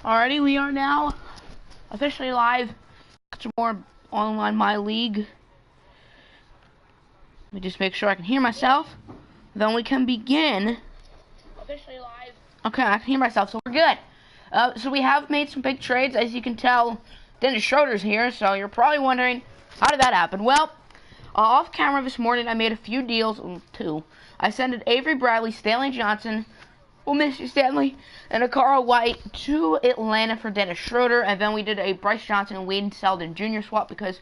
Alrighty, we are now officially live. Some more online MyLeague. Let me just make sure I can hear myself. Then we can begin. Officially live. Okay, I can hear myself, so we're good. So we have made some big trades. As you can tell, Dennis Schroeder's here, so you're probably wondering, how did that happen? Well, off camera this morning, I made a few deals, two. I sent Avery Bradley, Stanley Johnson, we'll miss you, Stanley, and a Carl White to Atlanta for Dennis Schroeder, and then we did a Bryce Johnson and Wayne Selden Jr. swap because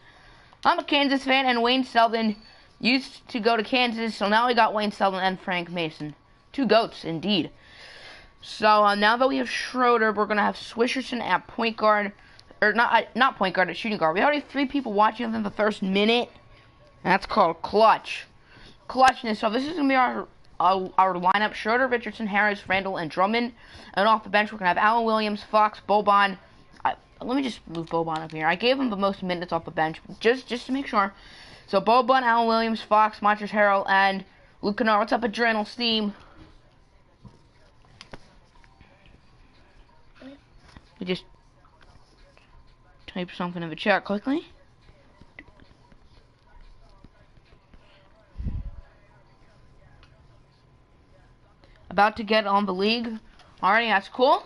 I'm a Kansas fan, and Wayne Selden used to go to Kansas, so now we got Wayne Selden and Frank Mason. Two GOATs, indeed. So now that we have Schroeder, we're going to have Swisherson at point guard, or not point guard, at shooting guard. We already have 3 people watching within the first minute, and that's called clutch. Clutchness. So this is going to be our lineup: Schroeder, Richardson, Harris, Randall, and Drummond. And off the bench, we're going to have Allen Williams, Fox, Boban. Let me just move Boban up here. I gave him the most minutes off the bench, just to make sure. So Boban, Allen Williams, Fox, Montrezl Harrell, and Luke Kennard. What's up, Adrenal Steam? We just type something in the chat quickly. About to get on the league. Alrighty, that's cool.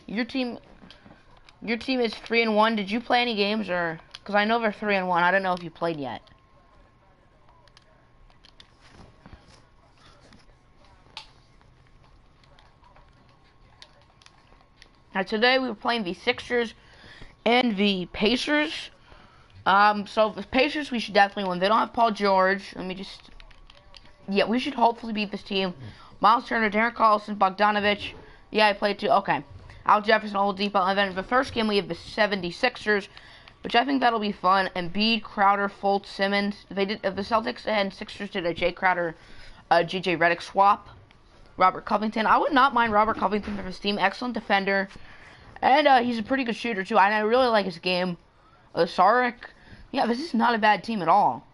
Your team is 3-1. Did you play any games, or because I know they're 3-1? I don't know if you played yet. Today we were playing the Sixers and the Pacers. So the Pacers we should definitely win. They don't have Paul George. Let me just. Yeah, we should hopefully beat this team. Miles Turner, Darren Collison, Bogdanovich. Yeah, I played too. Okay. Al Jefferson, Oladipo. And then the first game we have the 76ers, which I think that'll be fun. Embiid, Crowder, Fultz, Simmons. They did the Celtics and Sixers did a Jay Crowder, JJ Redick swap. Robert Covington. I would not mind Robert Covington for his team. Excellent defender. And he's a pretty good shooter too. And I really like his game. Saric. Yeah, this is not a bad team at all.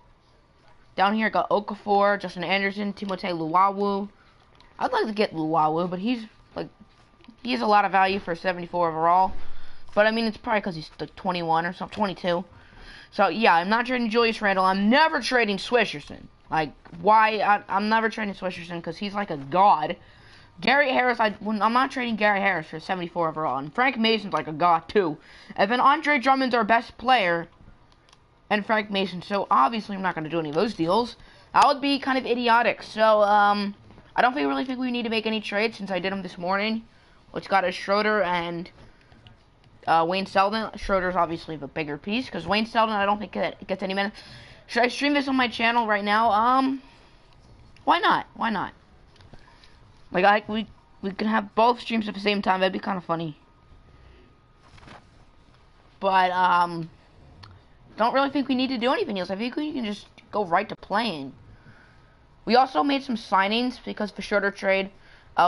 Down here, got Okafor, Justin Anderson, Timothé Luwawu. I'd like to get Luwawu, but he has a lot of value for 74 overall. But I mean, it's probably because he's like 21 or something, 22. So yeah, I'm not trading Julius Randle. I'm never trading Swisherson. Like, why? I'm never trading Swisherson because he's like a god. Gary Harris, I'm not trading Gary Harris for 74 overall. And Frank Mason's like a god too. And then Andre Drummond's our best player. And Frank Mason, so obviously I'm not going to do any of those deals. That would be kind of idiotic. So, I don't really think we need to make any trades since I did them this morning. Which got us Schroeder and Wayne Selden. Schroeder's obviously the bigger piece, because Wayne Selden I don't think gets any minutes. Should I stream this on my channel right now? Why not? Why not? Like, we can have both streams at the same time. That'd be kind of funny. But, don't really think we need to do anything else. I think we can just go right to playing. We also made some signings because for Schroeder trade,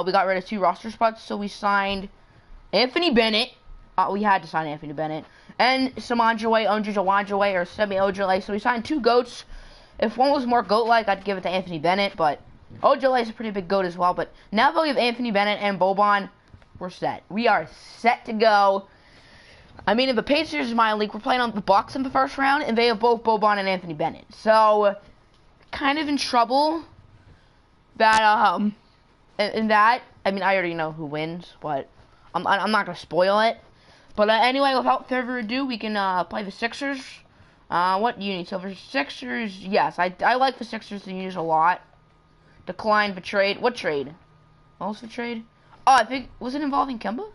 we got rid of 2 roster spots. So we signed Anthony Bennett. We had to sign Anthony Bennett. And Samanjaway, Onjaway, or Semi Ojale. So we signed 2 GOATs. If one was more GOAT-like, I'd give it to Anthony Bennett. But Ojale is a pretty big GOAT as well. But now that we have Anthony Bennett and Boban, we're set. We are set to go. I mean, in the Pacers in MyLeague, we're playing on the Bucks in the first round, and they have both Boban and Anthony Bennett. So, kind of in trouble that, in that, I mean, I already know who wins, but I'm not going to spoil it. But anyway, without further ado, we can play the Sixers. What unis? So for Sixers, yes, I like the Sixers unis a lot. Decline the trade. What trade? What was the trade? Oh, I think, was it involving Kemba?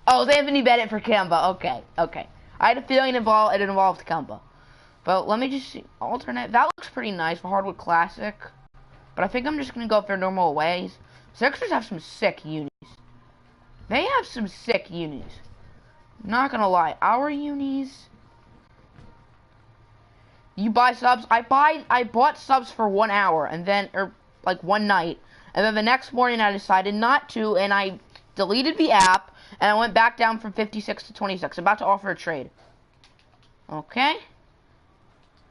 Oh, it was Anthony Bennett for Kemba. Okay. I had a feeling it involved Kemba. But let me just see. Alternate. That looks pretty nice for Hardwood Classic. But I think I'm just going to go with their normal ways. Sixers have some sick unis. They have some sick unis. Not going to lie. Our unis. You buy subs. I bought subs for 1 hour. And then, or like one night. And then the next morning I decided not to. And I deleted the app. And I went back down from 56 to 26. About to offer a trade. Okay.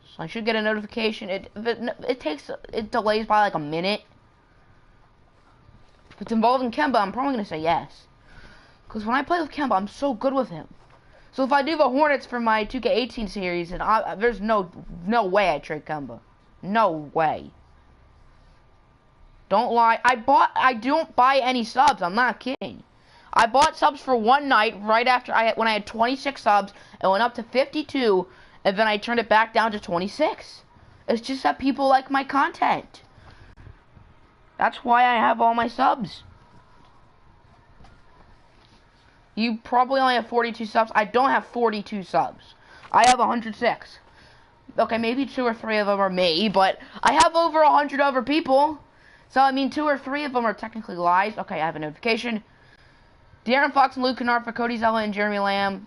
So I should get a notification. It delays by like a minute. If it's involving Kemba, I'm probably gonna say yes. Because when I play with Kemba, I'm so good with him. So if I do the Hornets for my 2K18 series, and there's no way I trade Kemba. No way. Don't lie. I don't buy any subs. I'm not kidding. I bought subs for one night right after when I had 26 subs. It went up to 52, and then I turned it back down to 26. It's just that people like my content. That's why I have all my subs. You probably only have 42 subs. I don't have 42 subs. I have 106. Okay, maybe 2 or 3 of them are me, but I have over 100 other people. So, I mean, 2 or 3 of them are technically lies. Okay, I have a notification. De'Aaron Fox and Luke Kennard for Cody Zeller and Jeremy Lamb.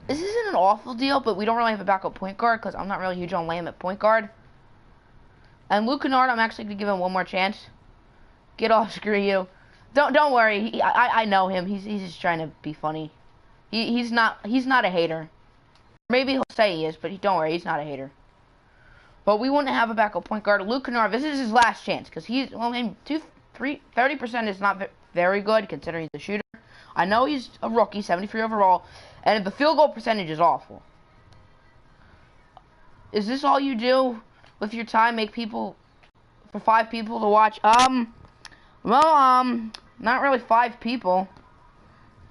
This isn't an awful deal, but we don't really have a backup point guard because I'm not really huge on Lamb at point guard. And Luke Kennard, I'm actually going to give him one more chance. Get off, screw you. Don't worry. I know him. He's just trying to be funny. He's not a hater. Maybe he'll say he is, but don't worry, he's not a hater. But we wouldn't have a backup point guard. Luke Kennard, this is his last chance because he's 30% is not very good considering he's a shooter. I know he's a rookie, 73 overall, and the field goal percentage is awful. Is this all you do with your time? Make people for 5 people to watch? Not really 5 people.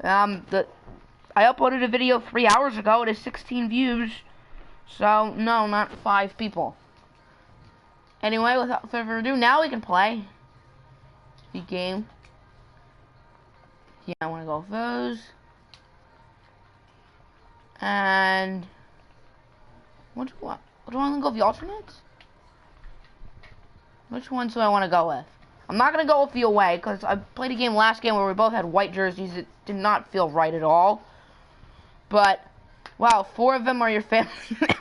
I uploaded a video 3 hours ago. It has 16 views. So, no, not 5 people. Anyway, without further ado, now we can play the game. Yeah, I want to go with those. And what do I want to go with the alternates? Which ones do I want to go with? I'm not going to go with the away, because I played a game last game where we both had white jerseys. It did not feel right at all. But, wow, 4 of them are your family members.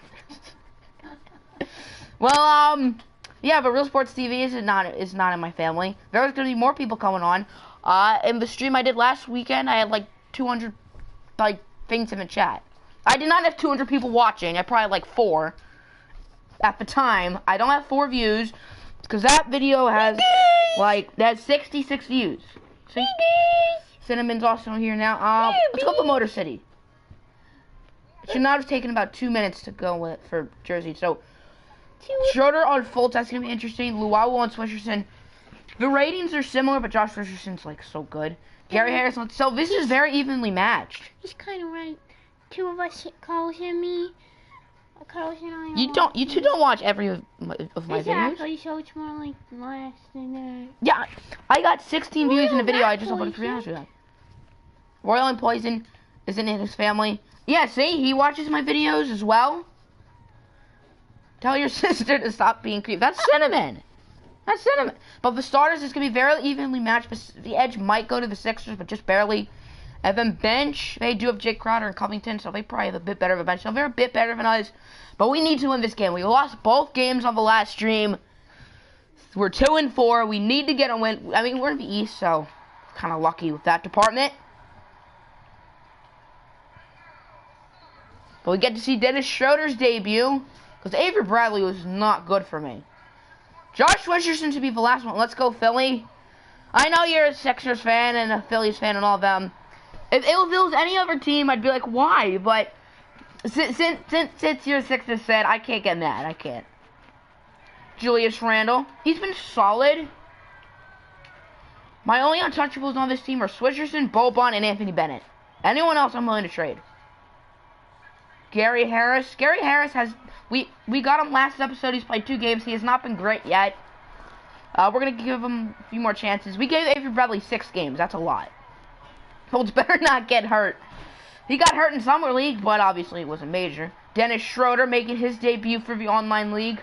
Well, yeah, but Real Sports TV is not in my family. There's going to be more people coming on. In the stream I did last weekend, I had like 200 things in the chat. I did not have 200 people watching. I probably had like 4 at the time. I don't have 4 views. Because that video has, that 66 views. See? Cinnamon's also here now. Let's go to Motor City. It should not have taken about 2 minutes to go with for Jersey. So, Schroeder on Fultz, that's going to be interesting. Luau on Swisherson. The ratings are similar, but Josh Richardson's, so good. Gary Harris on... So, this is very evenly matched. He's kind of right. 2 of us, Carlos and me. You two don't watch every of my videos. Exactly, so it's more like less than that. Yeah, I got 16 views in the video I just uploaded 3 hours ago. Royal and Poison isn't in his family. Yeah, see, he watches my videos as well. Tell your sister to stop being creepy. That's Cinnamon. That's Cinnamon. But the starters is going to be very evenly matched. The edge might go to the Sixers, but just barely. And then bench, they do have Jake Crowder and Covington, so they probably have a bit better of a bench. So they're a bit better than us, but we need to win this game. We lost both games on the last stream. We're 2-4. We need to get a win. I mean, we're in the East, so kind of lucky with that department. But we get to see Dennis Schroeder's debut, because Avery Bradley was not good for me. Josh Richardson to be the last one. Let's go, Philly. I know you're a Sixers fan and a Phillies fan and all of them. If it was any other team, I'd be like, why? But since your Sixers said, I can't get mad. I can't. Julius Randle. He's been solid. My only untouchables on this team are Swisherson, Boban, and Anthony Bennett. Anyone else I'm willing to trade. Gary Harris. Gary Harris has... We got him last episode. He's played 2 games. He has not been great yet. We're going to give him a few more chances. We gave Avery Bradley 6 games. That's a lot. Fultz better not get hurt. He got hurt in Summer League, but obviously it wasn't major. Dennis Schroeder making his debut for the online league.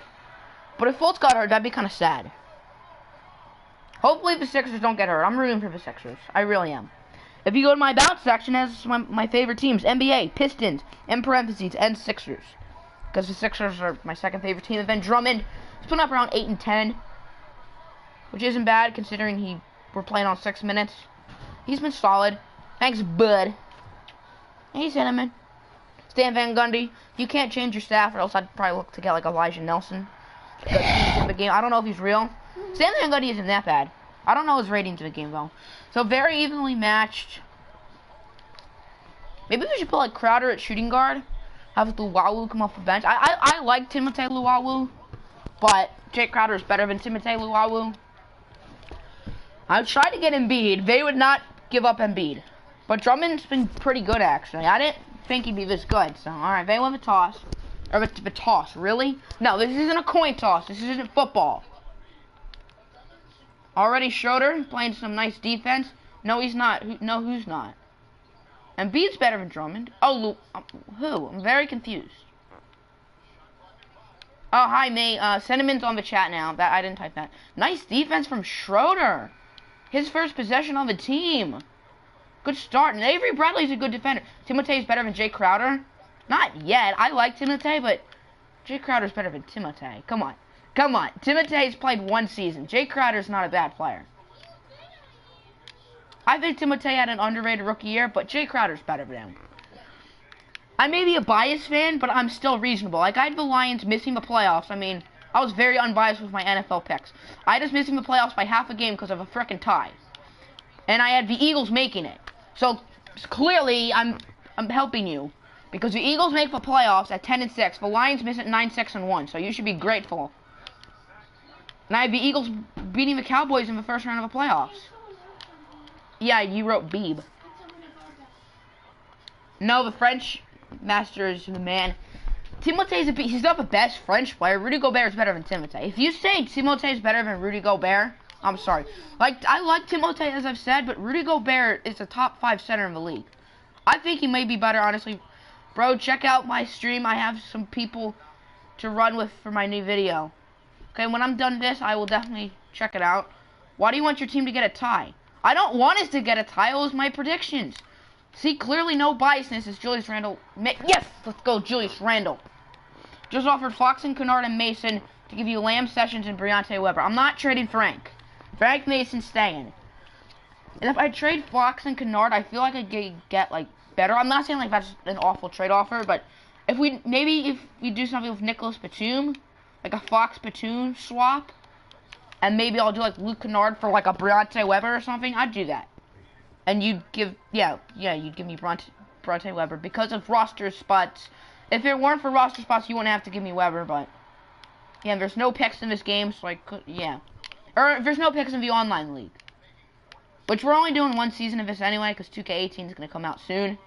But if Fultz got hurt, that'd be kind of sad. Hopefully the Sixers don't get hurt. I'm rooting for the Sixers. I really am. If you go to my bounce section, it has my favorite teams. NBA, Pistons, in parentheses, and Sixers. Because the Sixers are my second favorite team. And then Drummond is putting up around 8 and 10. Which isn't bad considering we're playing on 6 minutes. He's been solid. Thanks, bud. Hey, Cinnamon. Stan Van Gundy. You can't change your staff or else I'd probably look to get like Elijah Nelson. Because he's in the game. I don't know if he's real. Stan Van Gundy isn't that bad. I don't know his ratings in the game, though. So, very evenly matched. Maybe we should put, like, Crowder at shooting guard. Have Luwawu come off the bench. I like Timothé Luwawu, but Jake Crowder is better than Timothé Luwawu. I tried to get Embiid. They would not give up Embiid. But Drummond's been pretty good, actually. I didn't think he'd be this good. So, alright, they won the toss. Or the toss, really? No, this isn't a coin toss. This isn't football. Already Schroeder playing some nice defense. No, he's not. No, who's not? Embiid's better than Drummond. Oh, who? I'm very confused. Oh, hi, mate. Sentiment's on the chat now. That I didn't type that. Nice defense from Schroeder. His first possession on the team. Good start. And Avery Bradley's a good defender. Timothee's better than Jay Crowder. Not yet. I like Timothé, but Jay Crowder's better than Timothé. Come on. Come on. Timothee's played one season. Jay Crowder's not a bad player. I think Timothé had an underrated rookie year, but Jay Crowder's better than him. I may be a biased fan, but I'm still reasonable. Like, I had the Lions missing the playoffs. I mean, I was very unbiased with my NFL picks. I just missing the playoffs by half a game because of a frickin' tie. And I had the Eagles making it. So, clearly, I'm helping you. Because the Eagles make the playoffs at 10-6. The Lions miss at 9-6-1. So, you should be grateful. And I had the Eagles beating the Cowboys in the first round of the playoffs. Yeah, you wrote Beeb. No, the French master is the man. Timothee's he's not the best French player. Rudy Gobert is better than Timothé. If you say Timothé is better than Rudy Gobert, I'm sorry. Like, I like Timothé, as I've said, but Rudy Gobert is a top 5 center in the league. I think he may be better, honestly. Bro, check out my stream. I have some people to run with for my new video. Okay, when I'm done this, I will definitely check it out. Why do you want your team to get a tie? I don't want us to get a tie. It was my predictions. See, clearly no biasness as Julius Randle. Yes, let's go, Julius Randle. Just offered Fox and Kennard and Mason to give you Lamb, Sessions, and Briante Weber. I'm not trading Frank. Frank Mason's staying. And if I trade Fox and Kennard, I feel like I could get, like, better. I'm not saying, like, that's an awful trade offer, but if we do something with Nicholas Batum, like a Fox Batum swap, and maybe I'll do, like, Luke Kennard for, like, a Briante Weber or something, I'd do that. And you'd give, you'd give me Briante Weber because of roster spots. If it weren't for roster spots, you wouldn't have to give me Weber, but, yeah, there's no picks in this game, so I could, yeah. Or, there's no picks in the online league. Which we're only doing one season of this anyway, because 2K18 is going to come out soon.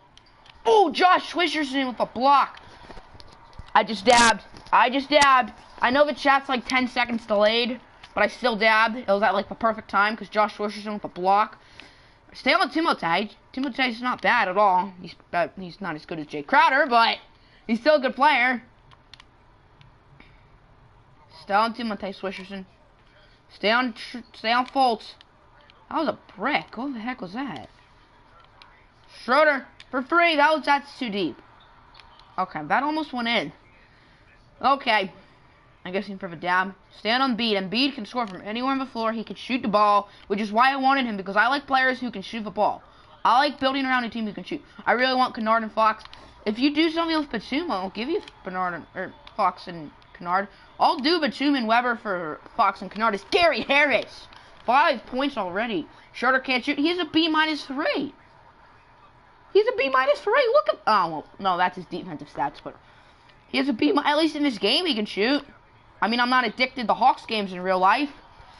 Oh, Josh Swisherson with a block. I just dabbed. I know the chat's like 10 seconds delayed, but I still dabbed. It was at like the perfect time, because Josh Swisherson with a block. Stay on Timothé. Timothee's not bad at all. He's not as good as Jay Crowder, but he's still a good player. Stay on Timothé, Swisherson. Stay on Fultz. That was a brick. What the heck was that? Schroeder for 3. That's too deep. Okay, that almost went in. Okay. I guess he's for the dab. Stand on Embiid. Embiid can score from anywhere on the floor. He can shoot the ball, which is why I wanted him, because I like players who can shoot the ball. I like building around a team who can shoot. I really want Kennard and Fox. If you do something with Batum, I'll give you Fox and Kennard. I'll do Batum and Weber for Fox and Kennard. It's Gary Harris. 5 points already. Schroeder can't shoot. He's a B-3. He's a B-3. Look at... Oh, well, no, that's his defensive stats, but... He has a B-. At least in this game, he can shoot. I mean, I'm not addicted to Hawks games in real life.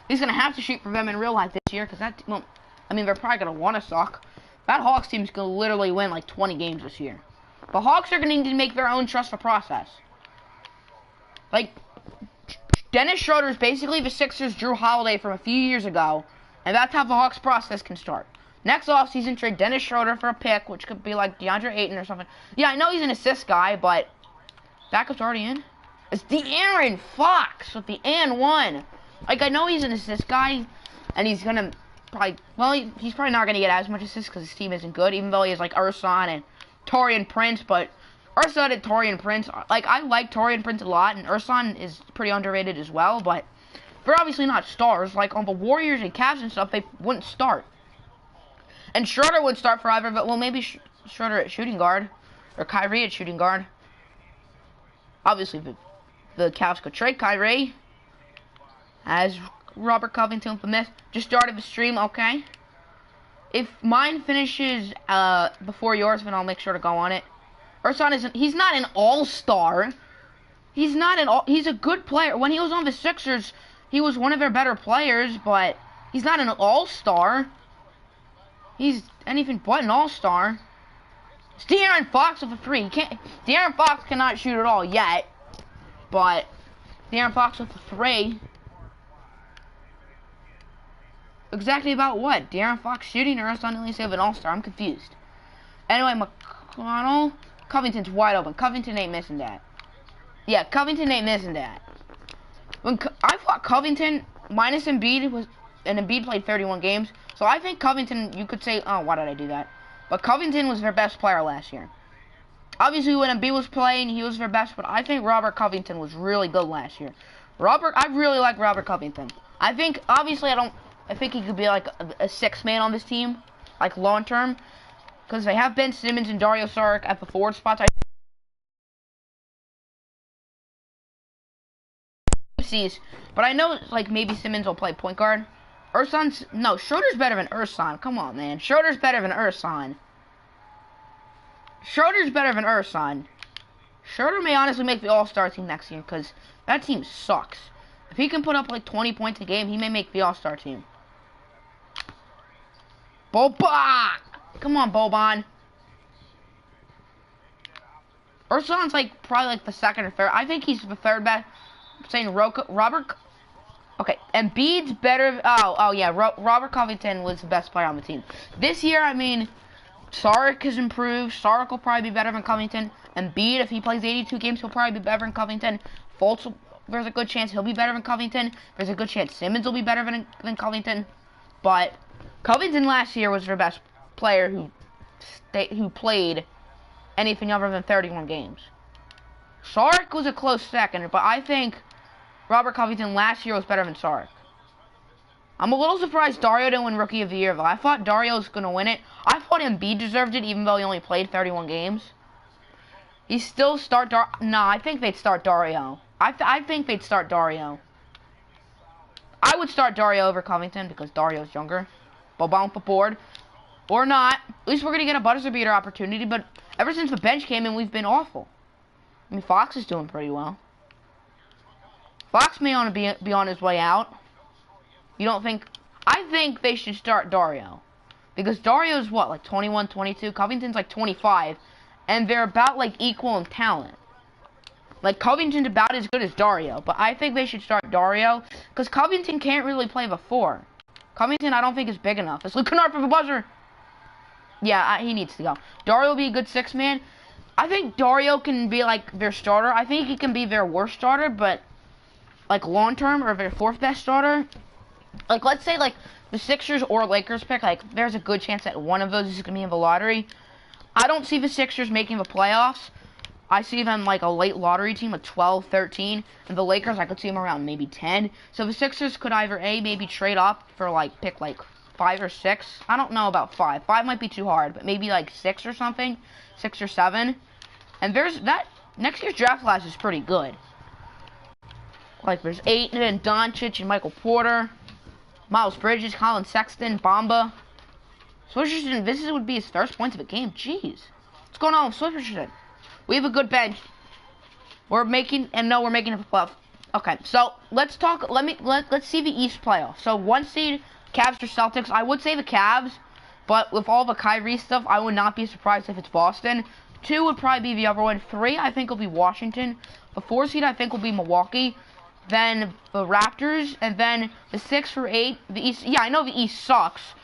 He's going to have to shoot for them in real life this year, because that... Well, I mean, they're probably going to want to suck. That Hawks team's going to literally win, like, 20 games this year. The Hawks are going to need to make their own trust the process. Like... Dennis Schroeder is basically the Sixers' Drew Holiday from a few years ago, and that's how the Hawks process can start. Next offseason, trade Dennis Schroeder for a pick, which could be like DeAndre Ayton or something. Yeah, I know he's an assist guy, but backup's already in. It's De'Aaron Fox with the and 1. Like, I know he's an assist guy, and he's gonna probably, well, he's probably not gonna get as much assists because his team isn't good, even though he has like Ersan and Taurean Prince, but Ersan and Taurean Prince, like, I like Taurean Prince a lot, and Ersan is pretty underrated as well, but they're obviously not stars. Like, on the Warriors and Cavs and stuff, they wouldn't start. And Schroeder would start for either, but, well, maybe Schroeder at shooting guard, or Kyrie at shooting guard. Obviously, the Cavs could trade Kyrie, as Robert Covington with a miss. Just started the stream, okay. If mine finishes before yours, then I'll make sure to go on it. Ursan isn't. He's not an all-star. He's not an all. He's a good player. When he was on the Sixers, he was one of their better players, but he's not an all-star. He's anything but an all-star. It's De'Aaron Fox with a 3. He can't. De'Aaron Fox cannot shoot at all yet, but De'Aaron Fox with a 3. Exactly about what? De'Aaron Fox shooting or Ursan at least have an all-star? I'm confused. Anyway, McConnell. Covington's wide open. Covington ain't missing that. Yeah, Covington ain't missing that. I thought Covington minus Embiid was, and Embiid played 31 games. So I think Covington, you could say, oh, why did I do that? But Covington was their best player last year. Obviously, when Embiid was playing, he was their best. But I think Robert Covington was really good last year. I really like Robert Covington. I think, obviously, I think he could be like a sixth man on this team, like long term. Because they have Ben Simmons and Dario Saric at the forward spots. But I know like maybe Simmons will play point guard. Schroeder's better than Ursan. Come on, man. Schroeder's better than Ursan. Schroeder may honestly make the All-Star team next year because that team sucks. If he can put up like 20 points a game, he may make the All-Star team. Boban! Come on, Boban. Ursan's like probably like the second or third. I think he's the third best. I'm saying Robert. Okay, Embiid's better. Oh yeah. Robert Covington was the best player on the team this year. I mean, Saric has improved. Saric will probably be better than Covington. Embiid, if he plays 82 games, he'll probably be better than Covington. Fultz, there's a good chance he'll be better than Covington. There's a good chance Simmons will be better than Covington. But Covington last year was their best player who played anything other than 31 games. Saric was a close second, but I think Robert Covington last year was better than Saric. I'm a little surprised Dario didn't win Rookie of the Year, though. I thought Dario was going to win it. I thought Embiid deserved it, even though he only played 31 games. He still start Nah, I think they'd start Dario. I think they'd start Dario. I would start Dario over Covington because Dario's younger. Boban with the board. Or not. At least we're going to get a buzzer beater opportunity, but ever since the bench came in, we've been awful. I mean, Fox is doing pretty well. Fox may want to be on his way out. You don't think... I think they should start Dario. Because Dario's what, like 21, 22? Covington's like 25. And they're about like equal in talent. Like Covington's about as good as Dario. But I think they should start Dario. Because Covington can't really play the 4. Covington I don't think is big enough. It's Luke Kennard for the buzzer. Yeah, he needs to go. Dario will be a good 6-man. I think Dario can be like their starter. I think he can be their worst starter, but like long term or their 4th best starter. Like let's say like the Sixers or Lakers pick, like there's a good chance that one of those is gonna be in the lottery. I don't see the Sixers making the playoffs. I see them like a late lottery team, like 12, 13, and the Lakers I could see them around maybe 10. So the Sixers could either maybe trade up for like pick like 5 or 6. I don't know about 5. 5 might be too hard, but maybe like 6 or something, 6 or 7. And there's that next year's draft class is pretty good. Like there's Ayton and Doncic and Michael Porter, Miles Bridges, Colin Sexton, Bamba. Swisherson, this would be his first points of a game. Jeez, what's going on with Swisherson? We have a good bench. We're making it for playoff. Okay, so let's talk. Let's see the East playoff. So 1 seed, Cavs or Celtics. I would say the Cavs, but with all the Kyrie stuff, I would not be surprised if it's Boston. 2 would probably be the other one. 3, I think, will be Washington. The 4 seed, I think, will be Milwaukee. Then the Raptors. And then the 6 or 8, the East. Yeah, I know the East sucks.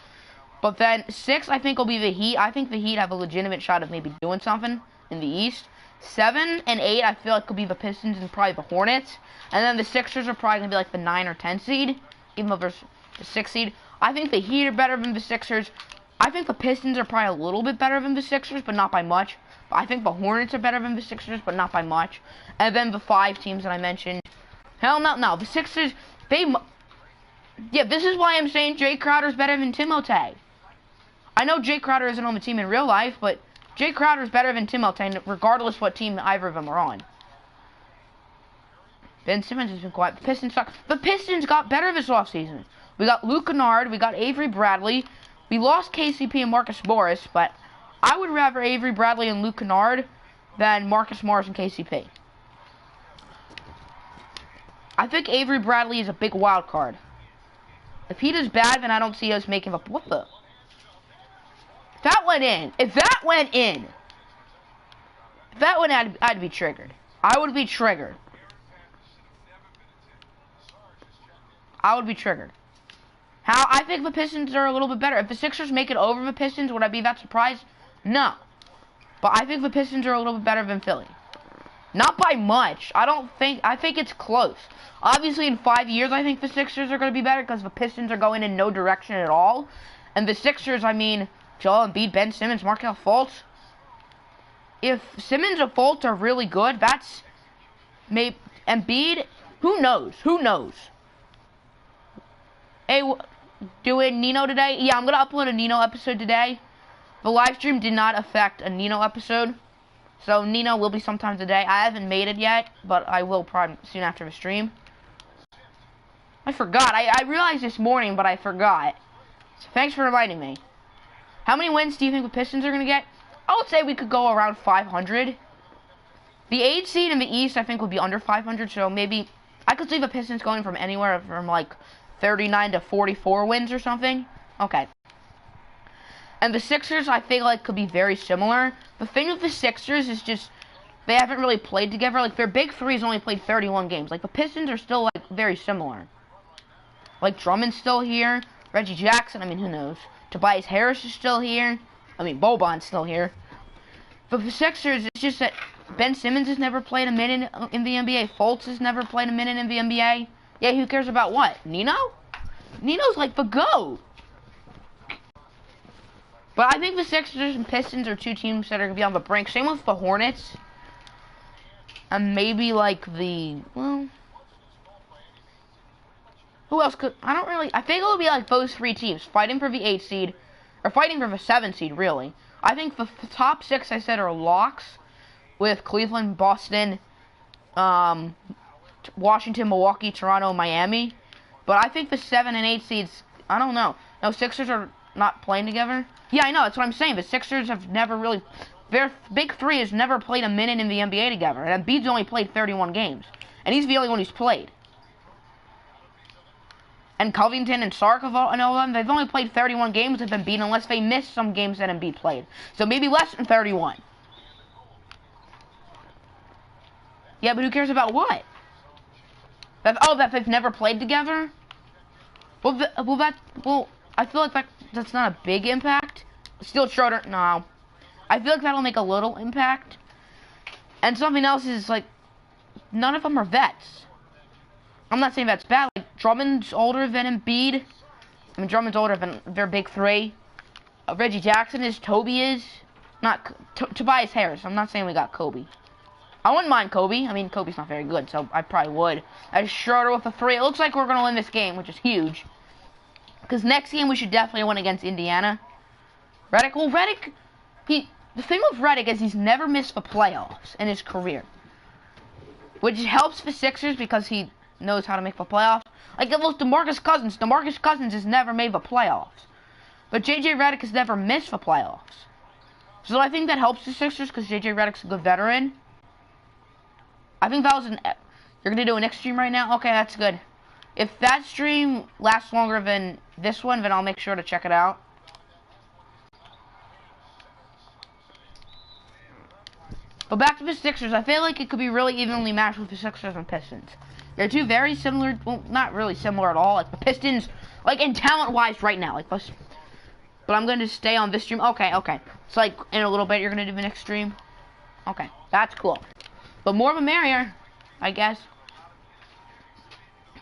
But then 6, I think, will be the Heat. I think the Heat have a legitimate shot of maybe doing something in the East. 7 and 8, I feel like could be the Pistons and probably the Hornets. And then the Sixers are probably going to be like the 9 or 10 seed. Even though there's the 6 seed. I think the Heat are better than the Sixers. I think the Pistons are probably a little bit better than the Sixers, but not by much. I think the Hornets are better than the Sixers, but not by much. And then the 5 teams that I mentioned. Hell no. The Sixers, yeah, this is why I'm saying Jay Crowder's better than Timothé. I know Jay Crowder isn't on the team in real life, but Jay Crowder's better than Timothé, regardless what team either of them are on. Ben Simmons has been quiet. The Pistons suck. The Pistons got better this offseason. We got Luke Kennard. We got Avery Bradley. We lost KCP and Marcus Morris, but I would rather Avery Bradley and Luke Kennard than Marcus Morris and KCP. I think Avery Bradley is a big wild card. If he does bad, then I don't see us making up. What the? That went in. If that went in, I'd be triggered. I would be triggered. I would be triggered. How? I think the Pistons are a little bit better. If the Sixers make it over the Pistons, would I be that surprised? No. But I think the Pistons are a little bit better than Philly. Not by much. I think it's close. Obviously, in 5 years, I think the Sixers are going to be better because the Pistons are going in no direction at all. And the Sixers, I mean, Joel Embiid, Ben Simmons, Markelle Fultz. If Simmons or Fultz are really good, that's maybe Embiid. Who knows? Who knows? Hey, doing Nino today? Yeah, I'm going to upload a Nino episode today. The live stream did not affect a Nino episode. So Nino will be sometime today. I haven't made it yet, but I will probably soon after the stream. I forgot. I realized this morning, but I forgot. So thanks for reminding me. How many wins do you think the Pistons are going to get? I would say we could go around 500. The 8th seed in the East, I think, would be under 500. So maybe I could see the Pistons going from anywhere from like 39 to 44 wins or something. Okay. And the Sixers, I think, like, could be very similar. The thing with the Sixers is just they haven't really played together. Like, their big three has only played 31 games. Like, the Pistons are still, like, very similar. Like, Drummond's still here. Reggie Jackson, I mean, who knows? Tobias Harris is still here. I mean, Boban's still here. But the Sixers, it's just that Ben Simmons has never played a minute in the NBA. Fultz has never played a minute in the NBA. Yeah, who cares about what? Nino? Nino's, like, the GOAT. But I think the Sixers and Pistons are two teams that are going to be on the brink. Same with the Hornets. And maybe, like, well... Who else could... I think it would be, like, those three teams. Fighting for the 8th seed. Or fighting for the 7th seed, really. I think the top 6 I said are locks. With Cleveland, Boston, Washington, Milwaukee, Toronto, Miami. But I think the 7 and 8 seeds... I don't know. No, Sixers are not playing together. Yeah, I know, that's what I'm saying. The Sixers have never really... Their big three has never played a minute in the NBA together. And Embiid's only played 31 games. And he's the only one who's played. And Covington and Sark and all of them, they've only played 31 games with Embiid unless they missed some games that Embiid played. So maybe less than 31. Yeah, but who cares about what? That they've never played together? Well, I feel like that's not a big impact. Still Schroeder, no. I feel like that'll make a little impact. And something else is, like, none of them are vets. I'm not saying that's bad. Like, Drummond's older than Embiid. I mean, Drummond's older than their big three. Reggie Jackson is. Toby is. Not Tobias Harris. I'm not saying we got Kobe. I wouldn't mind Kobe. I mean, Kobe's not very good, so I probably would. As Schroeder with a 3. It looks like we're going to win this game, which is huge. Because next game we should definitely win against Indiana. Redick, well, Redick, the thing with Redick is he's never missed the playoffs in his career. Which helps the Sixers because he knows how to make the playoffs. Like, it was DeMarcus Cousins. DeMarcus Cousins has never made the playoffs. But J.J. Redick has never missed the playoffs. So I think that helps the Sixers because J.J. Redick's a good veteran. I think that was you're going to do a next stream right now? Okay, that's good. If that stream lasts longer than this one, then I'll make sure to check it out. But back to the Sixers, I feel like it could be really evenly matched with the Sixers and Pistons. They're two very similar, well, not really similar at all. Like, the Pistons, like, in talent-wise right now. Like, but I'm going to stay on this stream. Okay. It's like, in a little bit, you're going to do the next stream. Okay, that's cool. But more of a merrier, I guess.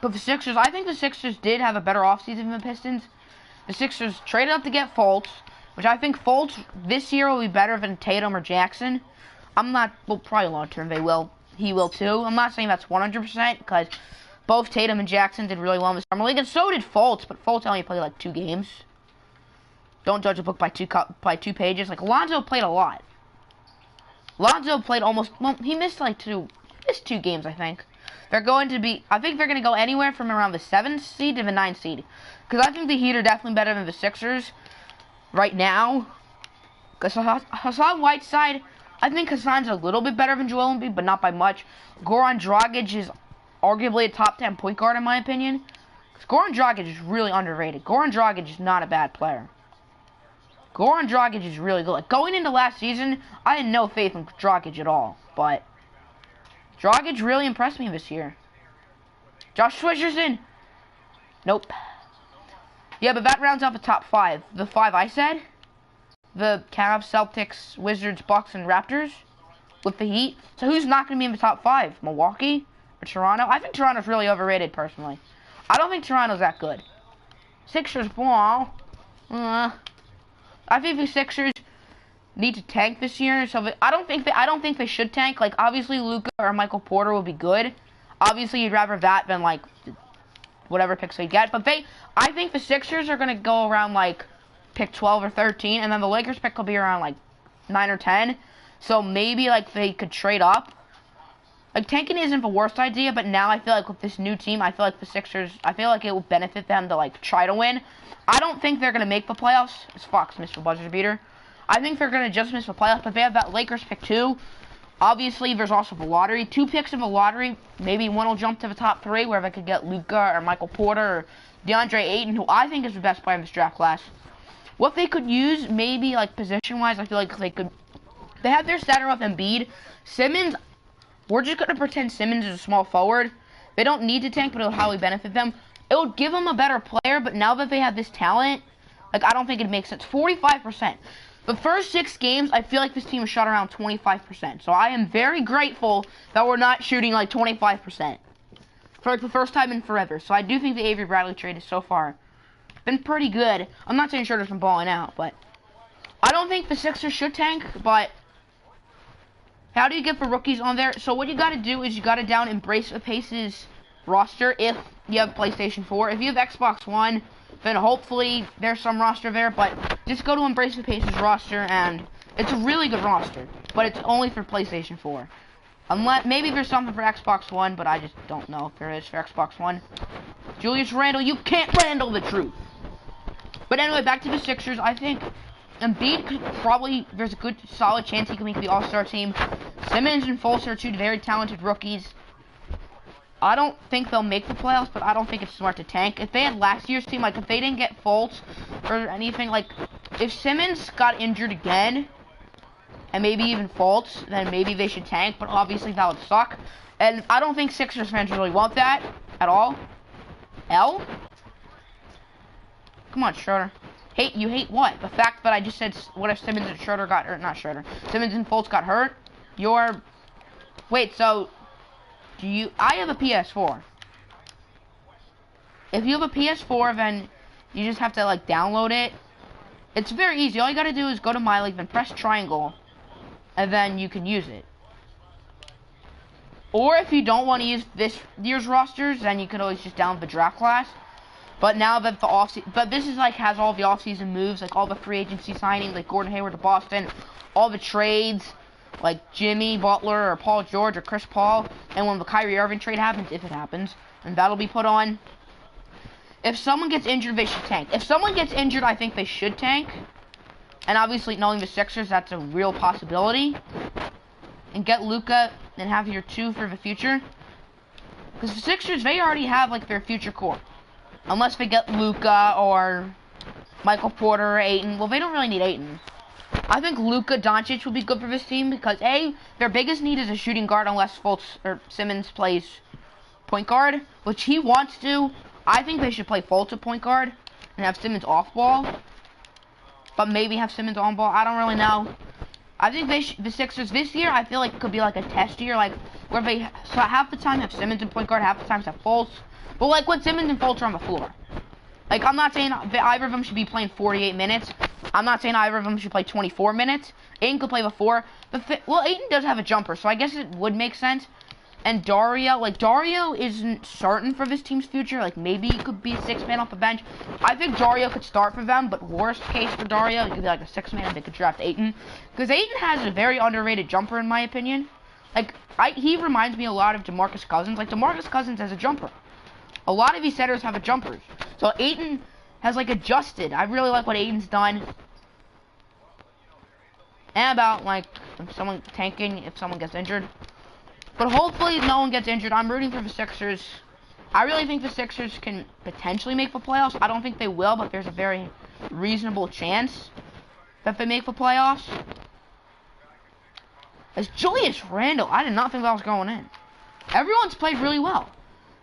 But the Sixers, I think the Sixers did have a better offseason than the Pistons. The Sixers traded up to get Fultz, which I think Fultz this year will be better than Tatum or Jackson. Well, probably long term he will too. I'm not saying that's 100% because both Tatum and Jackson did really well in the summer league, and so did Fultz, but Fultz only played like 2 games. Don't judge a book by two pages. Like, Lonzo played a lot. Lonzo played almost, well, he missed like 2 games, I think. they're going to be, I think they're going to go anywhere from around the 7th seed to the 9th seed. Because I think the Heat are definitely better than the Sixers right now. Because Hassan Whiteside, I think Hassan's a little bit better than Joel Embiid, but not by much. Goran Dragic is arguably a top 10 point guard in my opinion. Because Goran Dragic is really underrated. Goran Dragic is not a bad player. Goran Dragic is really good. Like, going into last season, I had no faith in Dragic at all. But Dragic really impressed me this year. Josh Richardson. Nope. Yeah, but that rounds out the top 5. The 5 I said. The Cavs, Celtics, Wizards, Bucks, and Raptors. With the Heat. So who's not going to be in the top 5? Milwaukee? Or Toronto? I think Toronto's really overrated, personally. I don't think Toronto's that good. Sixers, ball. I think the Sixers need to tank this year. So I don't think they should tank. Like, obviously Luka or Michael Porter will be good. Obviously you'd rather that than like whatever picks they get. But I think the Sixers are gonna go around like pick 12 or 13, and then the Lakers pick will be around like 9 or 10. So maybe like they could trade up. Like, tanking isn't the worst idea, but now I feel like with this new team, I feel like the Sixers, I feel like it will benefit them to like try to win. I don't think they're gonna make the playoffs. As Fox missed the buzzer beater. I think they're gonna just miss the playoffs, but they have that Lakers pick 2. Obviously, there's also the lottery. 2 picks in the lottery. Maybe one will jump to the top 3, where they could get Luka or Michael Porter or DeAndre Ayton, who I think is the best player in this draft class. What they could use, maybe like position-wise, I feel like they have their starter with Embiid. Simmons, we're just gonna pretend Simmons is a small forward. They don't need to tank, but it'll highly benefit them. It would give them a better player, but now that they have this talent, like, I don't think it makes sense. 45%. The first 6 games, I feel like this team has shot around 25%. So I am very grateful that we're not shooting like 25% for like the first time in forever. So I do think the Avery Bradley trade is so far been pretty good. I'm not saying Schroeder's been balling out, but I don't think the Sixers should tank. But how do you get the rookies on there? So what you got to do is you got to Embrace the Pace's roster if you have PlayStation 4. If you have Xbox One, then hopefully there's some roster there, but just go to Embrace the Pace's roster, and it's a really good roster, but it's only for PlayStation 4. Unless, maybe there's something for Xbox One, but I just don't know if there is for Xbox One. Julius Randle, you can't Randle the truth. But anyway, back to the Sixers. I think Embiid could probably, there's a good, solid chance he can make the All-Star team. Simmons and Fultz are 2 very talented rookies. I don't think they'll make the playoffs, but I don't think it's smart to tank. If they had last year's team, like if they didn't get Fultz or anything, like if Simmons got injured again, and maybe even Fultz, then maybe they should tank, but obviously that would suck. And I don't think Sixers fans really want that at all. L? Come on, Schroeder. You hate what? The fact that I just said, what if Simmons and Schroeder got hurt? Not Schroeder. Simmons and Fultz got hurt? Wait, so I have a PS4. If you have a PS4, then you just have to like download it. It's very easy. All you gotta do is go to MyLeague, then press triangle, and then you can use it. Or if you don't want to use this year's rosters, then you could always just download the draft class. But now that but this is like has all the offseason moves, like all the free agency signings, like Gordon Hayward to Boston, all the trades, like Jimmy Butler or Paul George or Chris Paul, and when the Kyrie Irving trade happens, if it happens, and that'll be put on. If someone gets injured, they should tank. If someone gets injured, I think they should tank. And obviously, knowing the Sixers, that's a real possibility. And get Luka and have your 2 for the future. Because the Sixers, they already have like their future core. Unless they get Luka or Michael Porter or Ayton. Well, they don't really need Ayton. I think Luka Doncic would be good for this team because their biggest need is a shooting guard unless Fultz or Simmons plays point guard, which he wants to. I think they should play Fultz at point guard and have Simmons off ball, but maybe have Simmons on ball. I don't really know. I think the Sixers this year, I feel like could be like a test year, like where they half the time have Simmons in point guard, half the time have Fultz. But like when Simmons and Fultz are on the floor, like I'm not saying that either of them should be playing 48 minutes. I'm not saying either of them should play 24 minutes. Ayton could play the 4. Well, Ayton does have a jumper, so I guess it would make sense. And Dario isn't certain for this team's future. Like, maybe he could be a 6-man off the bench. I think Dario could start for them, but worst case for Dario, he could be like a 6-man. They could draft Ayton. Because Ayton has a very underrated jumper, in my opinion. Like, he reminds me a lot of DeMarcus Cousins. Like, DeMarcus Cousins has a jumper. A lot of these setters have a jumpers. So Aiden has, like, adjusted. I really like what Aiden's done. And about, like, if someone tanking, if someone gets injured. But hopefully no one gets injured. I'm rooting for the Sixers. I really think the Sixers can potentially make the playoffs. I don't think they will, but there's a very reasonable chance that they make the playoffs. As Julius Randle, I did not think that was going in. Everyone's played really well.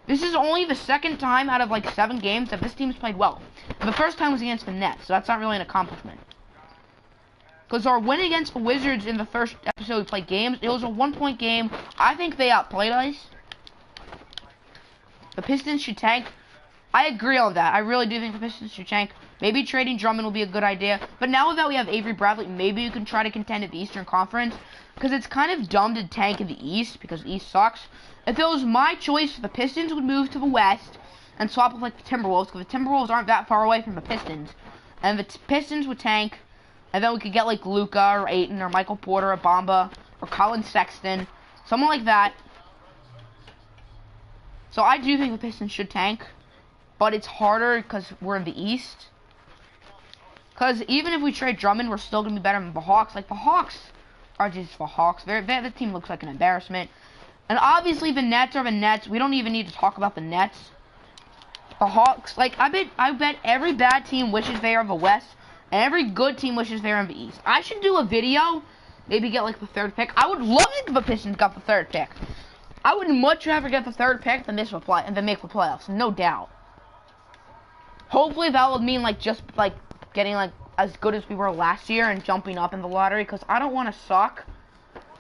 This is only the second time out of like 7 games that this team's played well. The first time was against the Nets, so that's not really an accomplishment. Because our win against the Wizards in the first episode we played games, it was a 1-point game. I think they outplayed us. The Pistons should tank. I agree on that. I really do think the Pistons should tank. Maybe trading Drummond will be a good idea. But now that we have Avery Bradley, maybe you can try to contend at the Eastern Conference. Because it's kind of dumb to tank in the East, because the East sucks. If it was my choice, the Pistons would move to the West and swap with like the Timberwolves, because the Timberwolves aren't that far away from the Pistons. And the Pistons would tank, and then we could get like Luka or Ayton or Michael Porter or Bamba or Colin Sexton, someone like that. So I do think the Pistons should tank, but it's harder because we're in the East. Because even if we trade Drummond, we're still going to be better than the Hawks. Like, the Hawks are just the Hawks. The team looks like an embarrassment. And obviously the Nets are the Nets. We don't even need to talk about the Nets. The Hawks, like, I bet every bad team wishes they are the West, and every good team wishes they are in the East. I should do a video, maybe get like the 3rd pick. I would love it if the Pistons got the 3rd pick. I would much rather get the 3rd pick than make the playoffs, no doubt. Hopefully that would mean like just like getting like as good as we were last year and jumping up in the lottery, because I don't want to suck.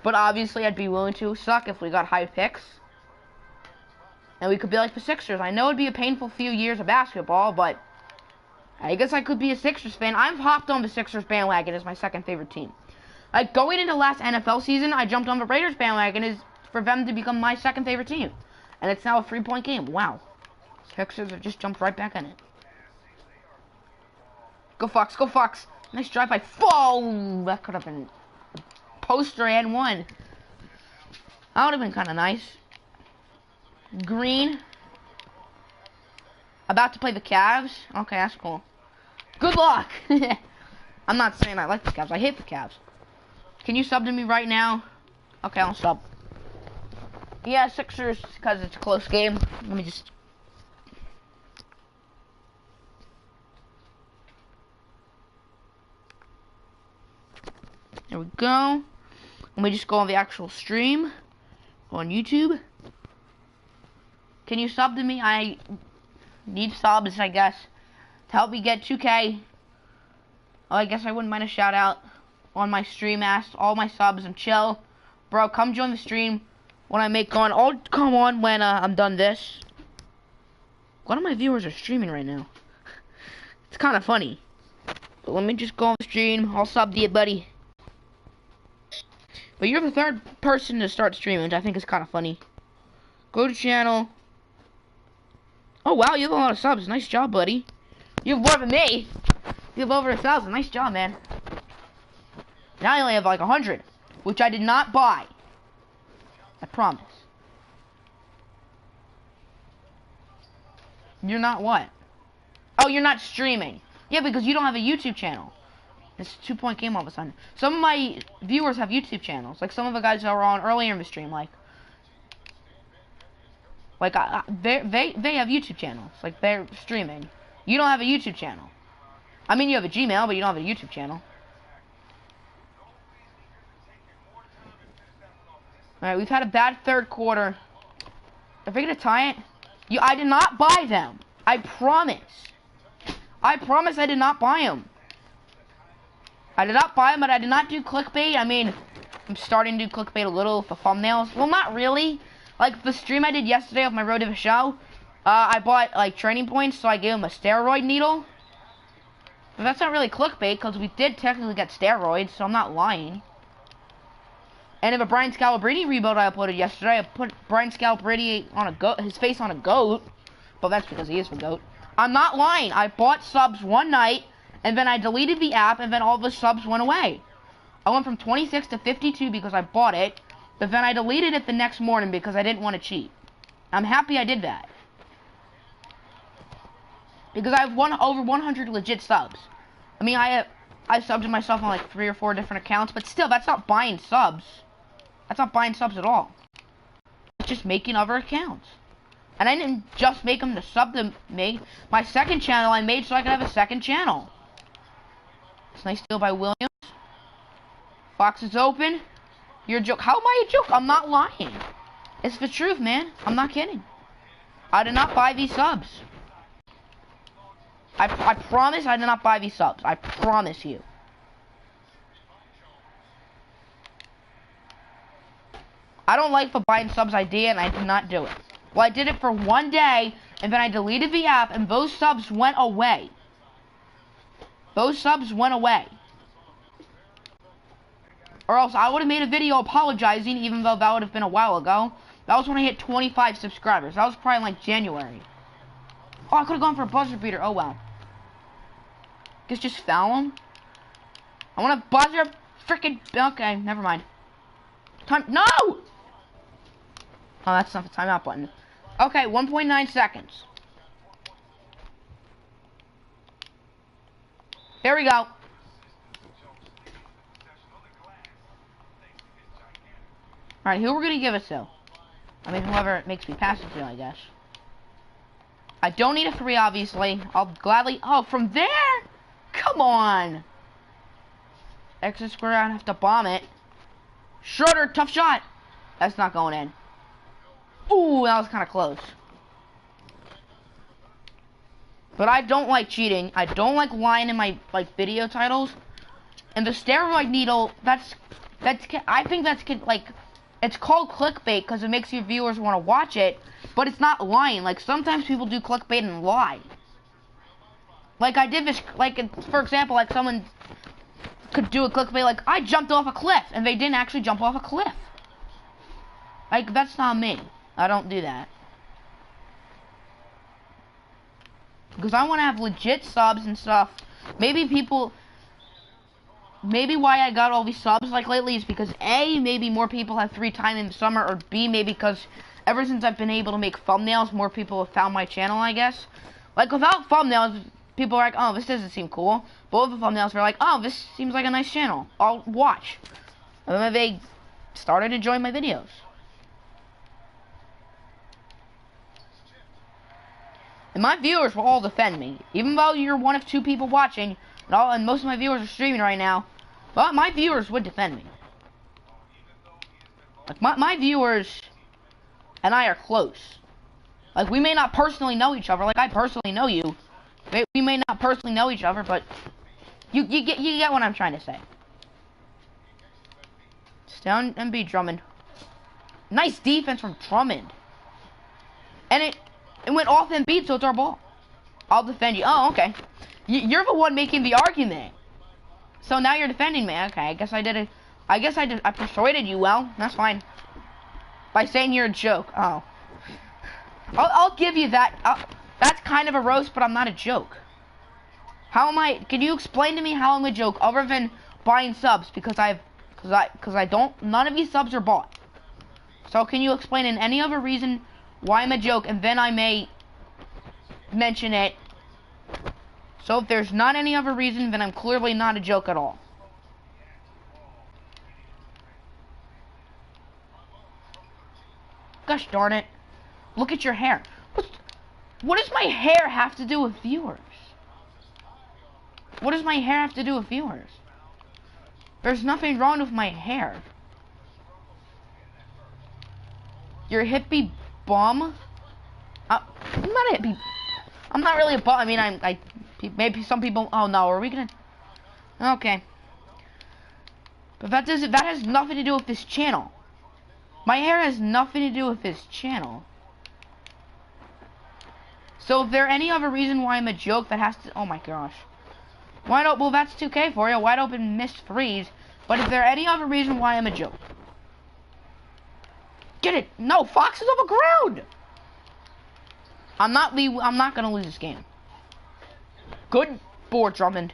But obviously I'd be willing to suck if we got high picks. And we could be like the Sixers. I know it'd be a painful few years of basketball, but I guess I could be a Sixers fan. I've hopped on the Sixers bandwagon as my 2nd favorite team. Like, going into last NFL season, I jumped on the Raiders bandwagon as for them to become my 2nd favorite team. And it's now a 3-point game. Wow. Sixers have just jumped right back in it. Go Fox, go Fox. Nice drive by Fall. That could have been a poster and one. That would have been kind of nice. Green. About to play the Cavs. Okay, that's cool. Good luck. I'm not saying I like the Cavs. I hate the Cavs. Can you sub to me right now? Okay, I'll sub. Yeah, Sixers, because it's a close game. Let me just... There we go. Let me just go on the actual stream on YouTube. Can you sub to me? I need subs, I guess, to help me get 2K. Oh, I guess I wouldn't mind a shout out on my stream. Ask all my subs and chill. Bro, come join the stream when I make on. I'll come on when I'm done this. One of my viewers are streaming right now. It's kind of funny. But let me just go on the stream. I'll sub to you, buddy. But you're the 3rd person to start streaming, which I think is kind of funny. Go to channel. Oh, wow, you have a lot of subs. Nice job, buddy. You have more than me. You have over 1,000. Nice job, man. Now I only have like 100, which I did not buy. I promise. You're not what? Oh, you're not streaming. Yeah, because you don't have a YouTube channel. It's a 2-point game all of a sudden. Some of my viewers have YouTube channels. Like some of the guys that were on earlier in the stream, they have YouTube channels. Like, they're streaming. You don't have a YouTube channel. I mean, you have a Gmail, but you don't have a YouTube channel. Alright, we've had a bad 3rd quarter. Are they gonna tie it? I did not buy them. I promise. I promise I did not buy them. I did not buy them, but I did not do clickbait. I mean, I'm starting to do clickbait a little with the thumbnails. Well, not really. Like, the stream I did yesterday of my road to the show, I bought, like, training points, so I gave him a steroid needle. But that's not really clickbait, because we did technically get steroids, so I'm not lying. And in the Brian Scalabrine rebuild I uploaded yesterday, I put Brian Scalabrine on a goat, his face on a goat. But that's because he is the goat. I'm not lying. I bought subs one night, and then I deleted the app, and then all the subs went away. I went from 26 to 52 because I bought it. But then I deleted it the next morning because I didn't want to cheat. I'm happy I did that. Because I have over 100 legit subs. I mean, I subbed to myself on like 3 or 4 different accounts, but still, that's not buying subs. That's not buying subs at all. It's just making other accounts. And I didn't just make them to sub to me. My second channel I made so I could have a second channel. It's a nice deal by Williams. Fox is open. You're a joke. How am I a joke? I'm not lying. It's the truth, man. I'm not kidding. I did not buy these subs. I promise I did not buy these subs. I promise you. I don't like the buying subs idea, and I did not do it. Well, I did it for 1 day, and then I deleted the app, and those subs went away. Those subs went away. Or else I would have made a video apologizing, even though that would have been a while ago. That was when I hit 25 subscribers. That was probably in like January. Oh, I could have gone for a buzzer beater. Oh, well. Guess just foul him. I want to buzzer freaking... Okay, never mind. Time... No! Oh, that's not the timeout button. Okay, 1.9 seconds. There we go. Alright, who we're going to give it to? I mean, whoever it makes me pass it to, I guess. I don't need a 3, obviously. I'll gladly... Oh, from there? Come on. Exit square, I have to bomb it. Schroeder, tough shot. That's not going in. Ooh, that was kind of close. But I don't like cheating. I don't like lying in my video titles. And the steroid needle, that's I think that's like, it's called clickbait because it makes your viewers want to watch it, but it's not lying. Like sometimes people do clickbait and lie. Like I did this, like for example, like someone could do a clickbait like I jumped off a cliff, and they didn't actually jump off a cliff. Like that's not me. I don't do that. Because I want to have legit subs and stuff. Maybe why I got all these subs like lately is because A, maybe more people have free time in the summer, or B, maybe because ever since I've been able to make thumbnails, more people have found my channel, I guess. Like without thumbnails, people are like, oh, this doesn't seem cool. But with the thumbnails, they're like, oh, this seems like a nice channel. I'll watch. And then they started enjoying my videos. And my viewers will all defend me. Even though you're one of 2 people watching, and most of my viewers are streaming right now, but my viewers would defend me. Like, my viewers and I are close. Like, we may not personally know each other, like I personally know you. We may not personally know each other, but you get what I'm trying to say. It's down and be Drummond. Nice defense from Drummond. And it went off and beat, so it's our ball. I'll defend you. Oh, okay. You're the one making the argument. So now you're defending me. Okay, I guess I did it. I persuaded you well. That's fine. By saying you're a joke. Oh. I'll give you that. That's kind of a roast, but I'm not a joke. How am I? Can you explain to me how I'm a joke other than buying subs? Because I don't. None of these subs are bought. So can you explain in any other reason why I'm a joke, and then I may mention it. So if there's not any other reason, then I'm clearly not a joke at all. Gosh darn it. Look at your hair. What does my hair have to do with viewers? What does my hair have to do with viewers? There's nothing wrong with my hair. You're a hippie bum? I'm not a hippie. I'm not really a bum. I mean, maybe some people. Oh no, are we gonna? Okay. But that has nothing to do with this channel. My hair has nothing to do with this channel. So if there any other reason why I'm a joke that has to, oh my gosh. Wide open, well that's 2K for you, wide open missed threes. But if there any other reason why I'm a joke. Get it, no, Fox is on the ground. I'm not gonna lose this game. Good board, Drummond.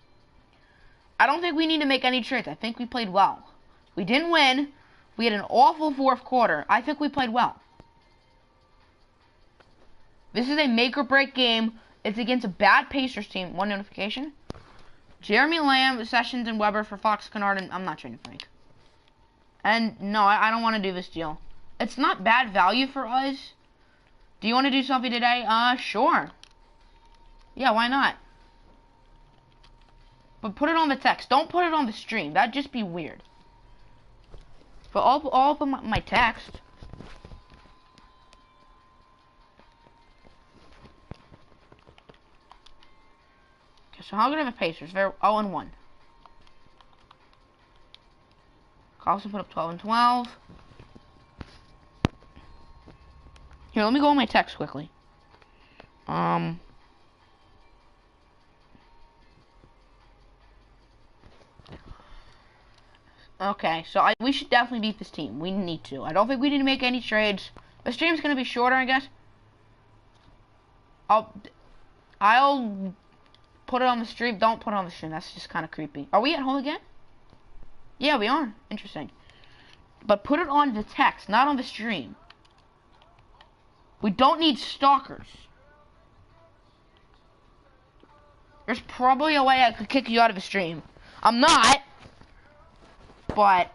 I don't think we need to make any trades. I think we played well. We didn't win. We had an awful fourth quarter. I think we played well. This is a make-or-break game. It's against a bad Pacers team. One notification. Jeremy Lamb, Sessions, and Weber for Fox Kennard, and I'm not trading Frank. And no, I don't want to do this deal. It's not bad value for us. Do you want to do something today? Sure. Yeah, why not? But put it on the text. Don't put it on the stream. That'd just be weird. But I'll put my text. Okay, so how good are the Pacers? They're 0-1. Carlson put up 12 and 12. Here, let me go on my text quickly. Okay, so we should definitely beat this team. We need to. I don't think we need to make any trades. The stream's gonna be shorter, I guess. I'll put it on the stream. Don't put it on the stream. That's just kind of creepy. Are we at home again? Yeah, we are. Interesting. But put it on the text, not on the stream. We don't need stalkers. There's probably a way I could kick you out of the stream. I'm not. But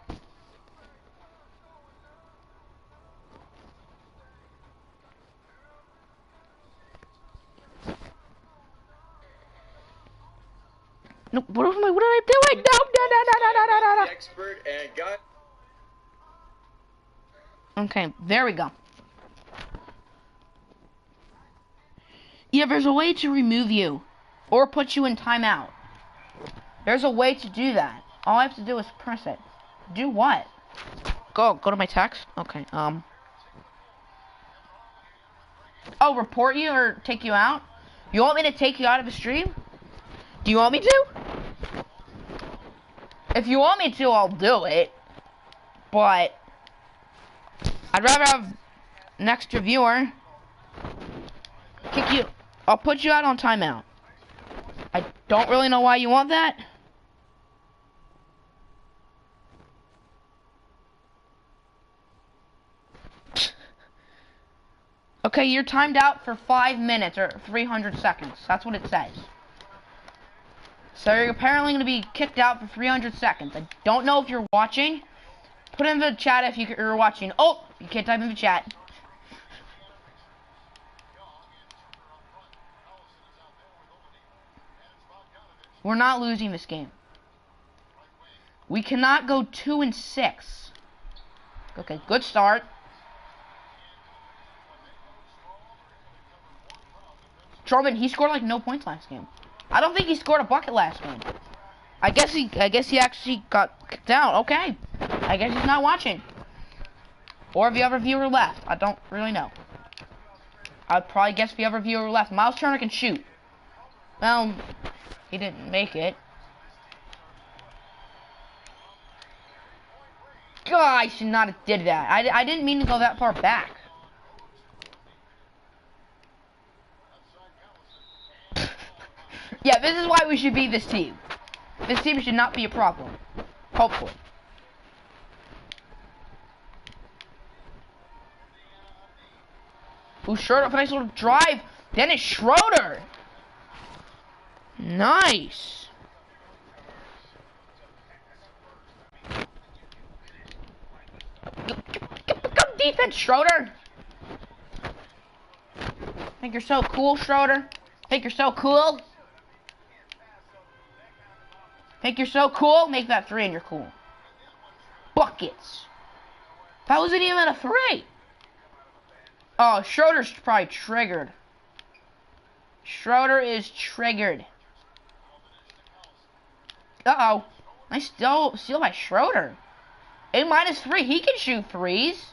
no, what am I doing? No. Expert and got. Okay, there we go. Yeah, there's a way to remove you or put you in timeout. There's a way to do that. All I have to do is press it. Do what? Go to my text. Okay. Oh, report you or take you out? You want me to take you out of the stream? Do you want me to? If you want me to, I'll do it. But I'd rather have an extra viewer. Kick you. I'll put you out on timeout. I don't really know why you want that. Okay, you're timed out for 5 minutes or 300 seconds. That's what it says. So you're apparently going to be kicked out for 300 seconds. I don't know if you're watching. Put in the chat if you're watching. Oh, you can't type in the chat. We're not losing this game. We cannot go 2-6. Okay, good start. Truman, he scored like no points last game. I don't think he scored a bucket last game. I guess he actually got kicked out. Okay. I guess he's not watching. Or the other viewer left. I don't really know. I'd probably guess the other viewer left. Miles Turner can shoot. Well, he didn't make it. God, I should not have did that. I didn't mean to go that far back. Yeah, this is why we should beat this team. This team should not be a problem. Hopefully. Ooh, Schroeder, nice little drive. Dennis Schroeder. Nice. Good defense, Schroeder. Think you're so cool, Schroeder? Think you're so cool? Think you're so cool? Make that three and you're cool. Buckets. That wasn't even a three. Oh, Schroeder's probably triggered. Schroeder is triggered. Uh-oh. Nice steal by Schroeder. A-3. He can shoot threes.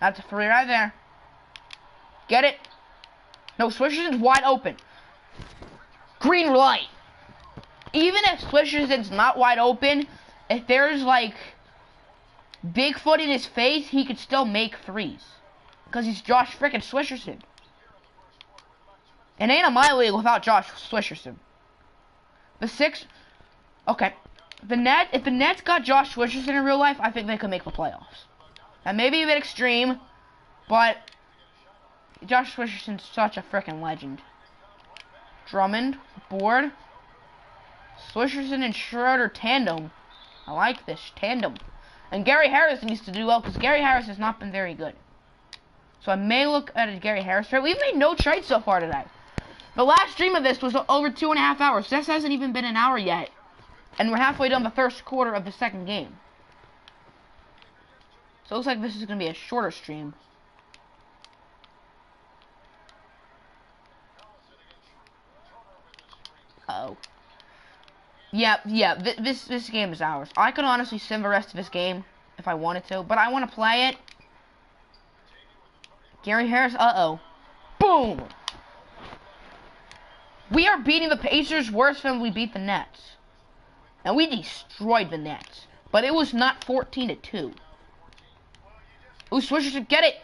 That's a three right there. Get it? No, Swisherson's wide open. Green light. Even if Swisherson's not wide open, if there's like Bigfoot in his face, he could still make threes. Because he's Josh frickin' Swisherson. It ain't a MyLeague without Josh Swisherson. The six... Okay. If the Nets got Josh Richardson in real life, I think they could make the playoffs. That may be a bit extreme, but Josh Richardson's such a freaking legend. Drummond, board. Richardson and Schroeder tandem. I like this tandem. And Gary Harris needs to do well because Gary Harris has not been very good. So I may look at a Gary Harris trade. We've made no trades so far today. The last stream of this was over 2.5 hours. This hasn't even been an hour yet. And we're halfway done the first quarter of the second game. So it looks like this is going to be a shorter stream. Uh-oh. Yeah, this game is ours. I could honestly sim the rest of this game if I wanted to, but I want to play it. Gary Harris, uh-oh. Boom! We are beating the Pacers worse than we beat the Nets. And we destroyed the Nets. But it was not 14-2. Ooh, Swishers should get it!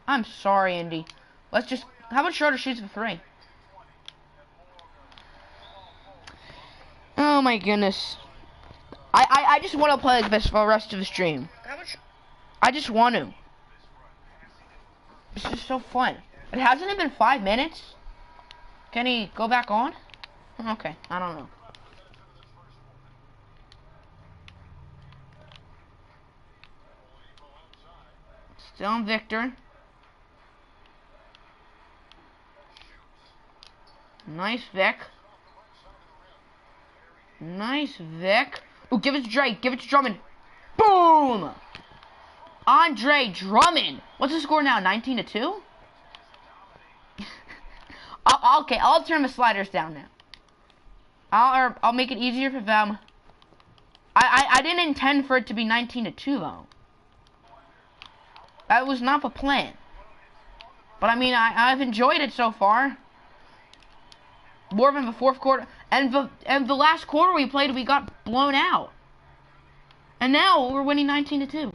I'm sorry, Indy. Let's just... How about Schroeder shoots for 3? Oh my goodness. I just want to play like this for the rest of the stream. I just want to. It's just so fun. It hasn't even been 5 minutes. Can he go back on? Okay, I don't know. Still on Victor. Nice Vic. Nice Vic. Ooh, give it to Drake. Give it to Drummond. Boom! Andre Drummond. What's the score now? 19-2? Okay, I'll turn the sliders down now. I'll make it easier for them. I didn't intend for it to be 19-2 though. That was not the plan. But I mean, I've enjoyed it so far. More than the fourth quarter, and the last quarter we played, we got blown out. And now we're winning 19-2.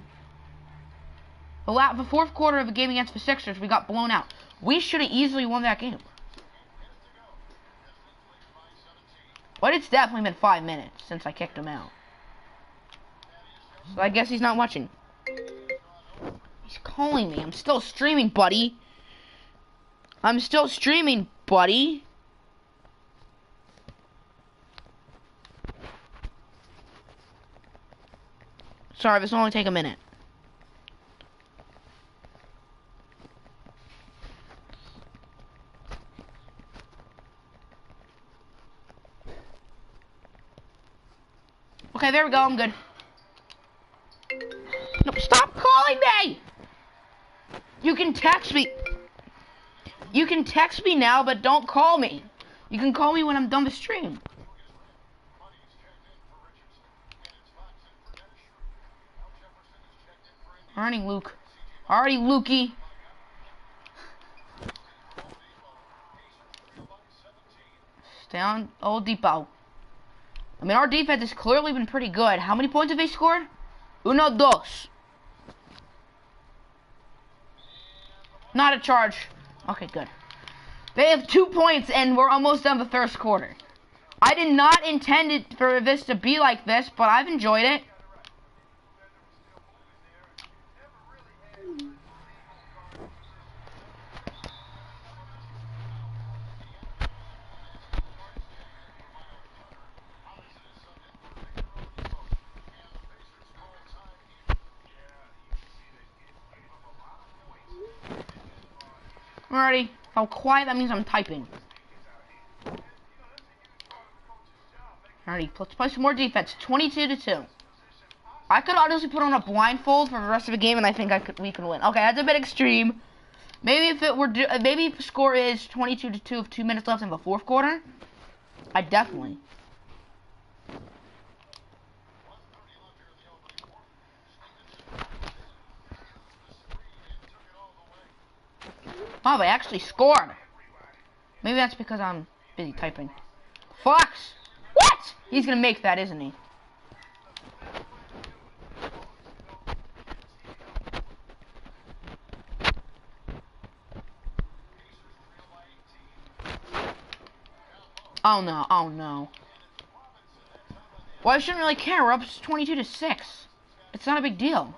The fourth quarter of the game against the Sixers, we got blown out. We should have easily won that game. But it's definitely been 5 minutes since I kicked him out. So I guess he's not watching. He's calling me. I'm still streaming, buddy. I'm still streaming, buddy. Sorry, this will only take a minute. Okay, there we go. I'm good. No, stop calling me! You can text me. You can text me now, but don't call me. You can call me when I'm done with stream. Alrighty, Luke. Alrighty, Lukey. Stay on old Depot. I mean, our defense has clearly been pretty good. How many points have they scored? 1, 2. Not a charge. Okay, good. They have 2 points, and we're almost done the first quarter. I did not intend it for this to be like this, but I've enjoyed it. Alrighty. If I'm quiet, that means I'm typing. Alrighty, let's play some more defense. 22-2. I could honestly put on a blindfold for the rest of the game, and I think we could win. Okay, that's a bit extreme. Maybe if the score is 22-2 with 2 minutes left in the fourth quarter, I definitely. Oh, they actually scored. Maybe that's because I'm busy typing. Fox! What? He's gonna make that, isn't he? Oh no, oh no. Well, I shouldn't really care. We're up 22-6. It's not a big deal.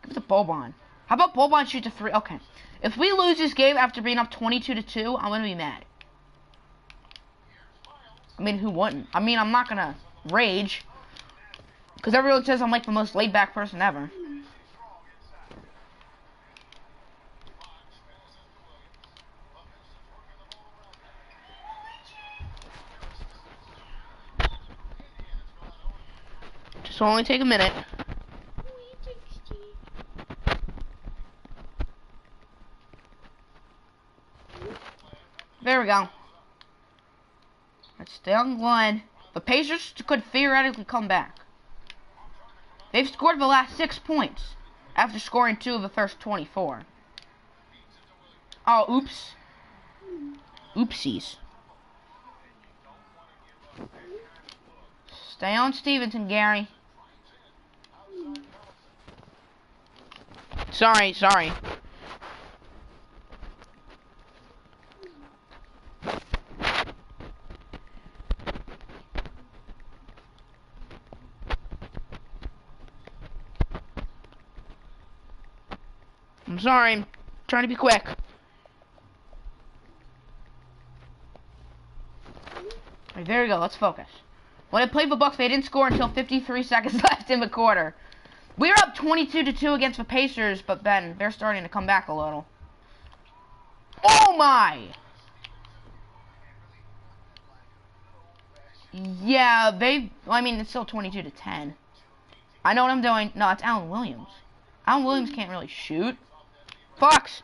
Give it to Boban. How about Boban shoot to 3? Okay. If we lose this game after being up 22-2, I'm gonna be mad. I mean, who wouldn't? I mean, I'm not gonna rage. Because everyone says I'm like the most laid-back person ever. Just only take a minute. There we go. Let's stay on the line. The Pacers could theoretically come back. They've scored the last 6 points after scoring 2 of the first 24. Oh, oops. Oopsies. Stay on Stevenson, Gary. Sorry. I'm sorry. I'm trying to be quick. Alright, there we go. Let's focus. When I played the Bucks, they didn't score until 53 seconds left in the quarter. We were up 22-2 against the Pacers, but then they're starting to come back a little. Oh my! Yeah, I mean, it's still 22-10. I know what I'm doing. No, it's Allen Williams. Allen Williams can't really shoot. Fox!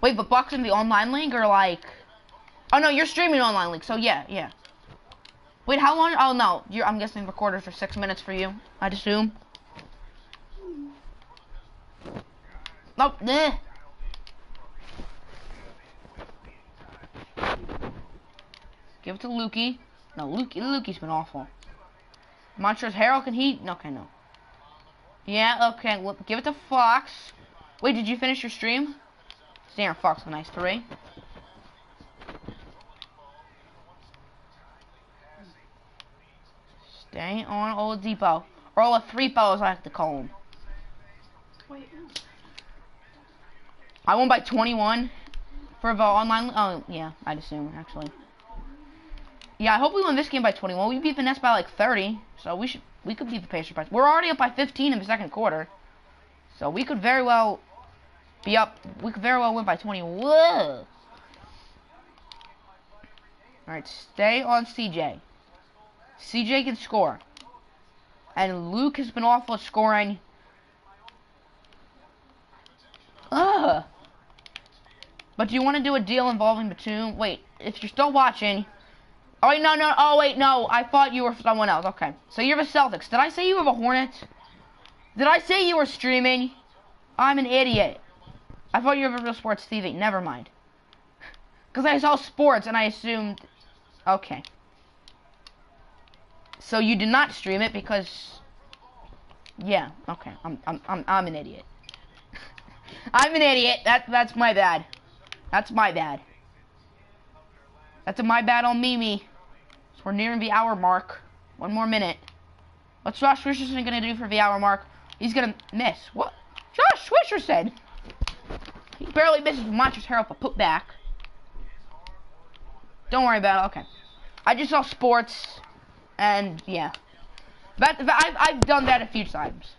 Wait, but Bucks in the online league or like... Oh no, you're streaming online league, so yeah. Wait, how long? Oh no, I'm guessing recorders for 6 minutes for you, I'd assume. Nope, nah. Give it to Lukey. No, Lukey's been awful. I'm not sure if Harold can he? Okay, no. Yeah, okay, well, give it to Fox. Wait, did you finish your stream? Darren Fox, a nice 3. Stay on Oladipo. Or Oladipo, as I like to call him. I won by 21 for the online. Oh, yeah, I'd assume, actually. Yeah, I hope we win this game by 21. We beat the Nets by like 30, so we could beat the Pacers by... We're already up by 15 in the second quarter. So we could very well be up. We could very well win by 20. Whoa! Alright, stay on CJ. CJ can score. And Luke has been awful at scoring. Ugh. But do you want to do a deal involving Batum? Wait, if you're still watching... Oh, wait, no. Oh, wait, no. I thought you were someone else. Okay. So you're the Celtics. Did I say you were the Hornets? Did I say you were streaming? I'm an idiot. I thought you were the Real Sports TV. Never mind. Because I saw sports and I assumed... Okay. So you did not stream it because... Yeah, okay. I'm an idiot. I'm an idiot. That's my bad. That's my bad. That's my bad on me. So we're nearing the hour mark. 1 more minute. What's Josh Richardson gonna do for the hour mark? He's gonna miss. What? Josh Richardson! He barely misses Montrezl Harrell for putback. Don't worry about it. Okay. I just saw sports, and yeah. I've done that a few times.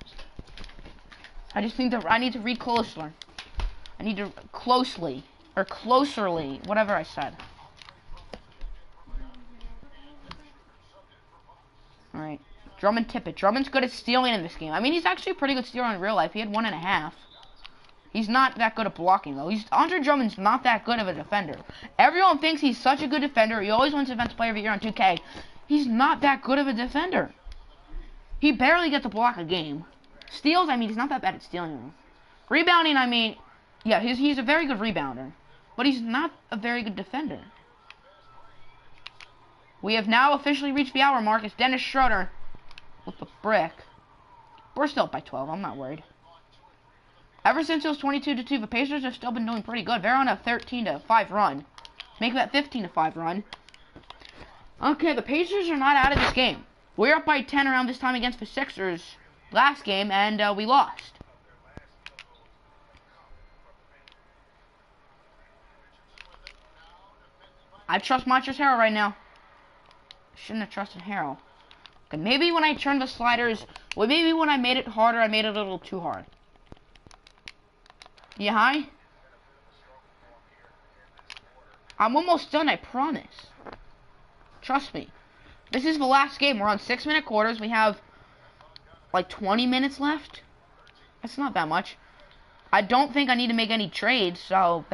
I just think that I need to read closer. I need to closerly, whatever I said. Alright. Drummond Tippett. Drummond's good at stealing in this game. I mean, he's actually a pretty good stealer in real life. He had 1.5. He's not that good at blocking, though. Andre Drummond's not that good of a defender. Everyone thinks he's such a good defender. He always wins Defensive Player of the Year on 2K. He's not that good of a defender. He barely gets a block a game. Steals, I mean, he's not that bad at stealing. Rebounding, I mean, yeah, he's a very good rebounder, but he's not a very good defender. We have now officially reached the hour mark. It's Dennis Schroeder with the brick. We're still up by 12. I'm not worried. Ever since it was 22-2, the Pacers have still been doing pretty good. They're on a 13-5 run. Make that 15-5 run. Okay, the Pacers are not out of this game. We're up by 10 around this time against the Sixers last game, and we lost. I trust Montrezl Harrell right now. Shouldn't have trusted Harrell. Okay, maybe when I turned the sliders, well, maybe when I made it harder, I made it a little too hard. You high? I'm almost done, I promise. Trust me. This is the last game. We're on 6-minute quarters. We have like 20 minutes left. That's not that much. I don't think I need to make any trades, so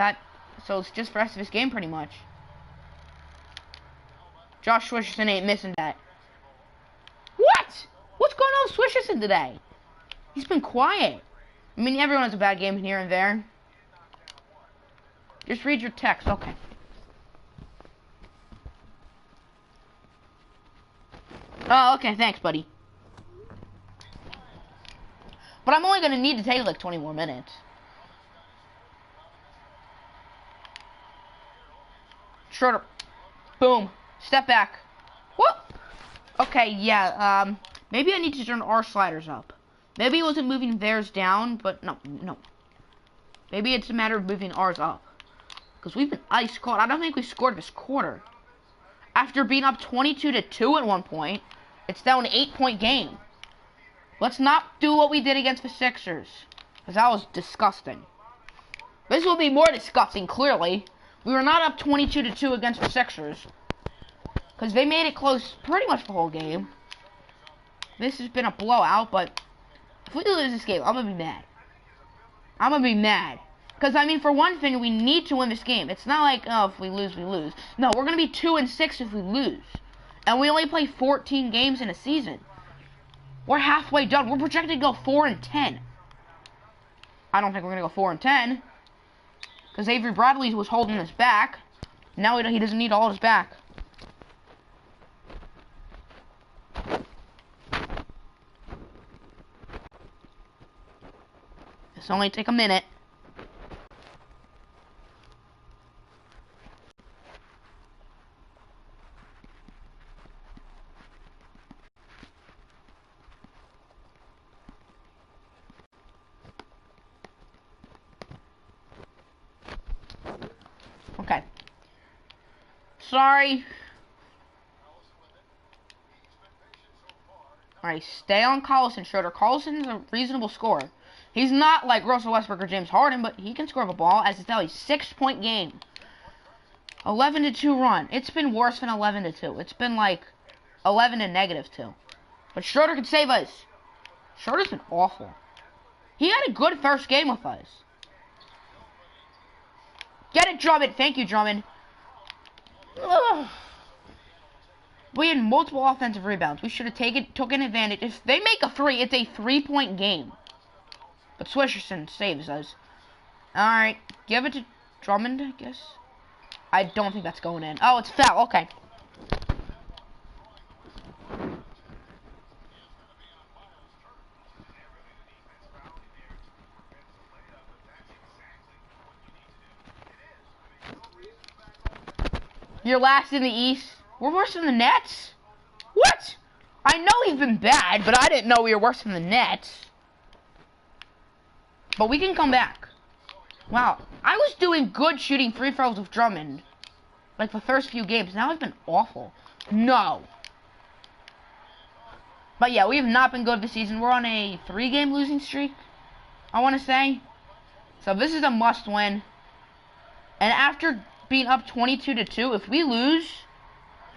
it's just the rest of this game pretty much. Josh Swisherson ain't missing that. What? What's going on with Swisherson today? He's been quiet. I mean, everyone has a bad game here and there. Just read your text. Okay. Oh, okay. Thanks, buddy. But I'm only going to need to take like 20 more minutes. Schroeder. Boom. Step back. Whoop. Okay, yeah, maybe I need to turn our sliders up. Maybe it wasn't moving theirs down, but no. Maybe it's a matter of moving ours up. Because we've been ice cold. I don't think we scored this quarter. After being up 22-2 at one point, it's now an 8-point game. Let's not do what we did against the Sixers. Because that was disgusting. This will be more disgusting, clearly. We were not up 22-2 against the Sixers. Because they made it close pretty much the whole game. This has been a blowout, but if we lose this game, I'm going to be mad. I'm going to be mad. Because, I mean, for one thing, we need to win this game. It's not like, oh, if we lose, we lose. No, we're going to be 2-6 if we lose. And we only play 14 games in a season. We're halfway done. We're projected to go 4-10. I don't think we're going to go 4-10. Because Avery Bradley was holding us back. Now he doesn't need to hold us back. This only take a minute. Okay. Sorry. Alright, stay on Collison, Schroeder. Collison's a reasonable scorer. He's not like Russell Westbrook or James Harden, but he can score the ball. As it's now a 6-point game. 11-2 run. It's been worse than 11-2. It's been like 11-2. But Schroeder can save us. Schroeder's been awful. He had a good first game with us. Get it, Drummond. Thank you, Drummond. Ugh. We had multiple offensive rebounds. We should have taken advantage. If they make a 3, it's a 3-point game. But Swisherson saves us. Alright, give it to Drummond, I guess. I don't think that's going in. Oh, it's foul. Okay. You're last in the East. We're worse than the Nets? What? I know we've been bad, but I didn't know we were worse than the Nets. But we can come back. Wow. I was doing good shooting free throws with Drummond. Like the first few games. Now it's been awful. No. But yeah, we have not been good this season. We're on a 3-game losing streak, I want to say. So this is a must win. And after being up 22-2, if we lose,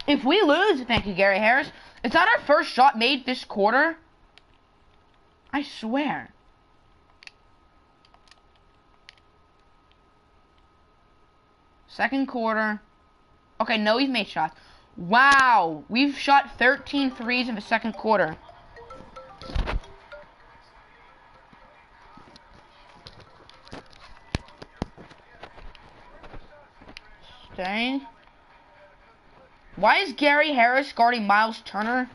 thank you, Gary Harris. Is that our first shot made this quarter? I swear. Second quarter. Okay, no, we've made shots. Wow, we've shot 13 threes in the second quarter. Okay. Why is Gary Harris guarding Miles Turner?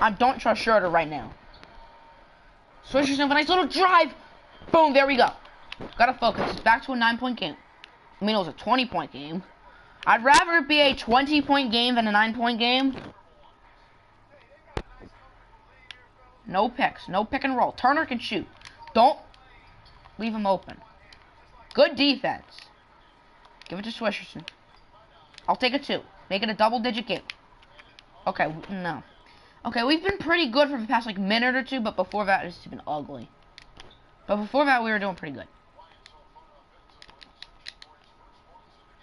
I don't trust Schroeder right now. Swishers in with a nice little drive. Boom, there we go. Gotta focus. It's back to a 9-point game. I mean, it was a 20-point game. I'd rather it be a 20-point game than a 9-point game. No picks. No pick and roll. Turner can shoot. Don't leave him open. Good defense. Give it to Swisherson. I'll take a 2. Make it a double-digit game. Okay, no. Okay, we've been pretty good for the past, like, minute or two, but before that, it's been ugly. But before that, we were doing pretty good.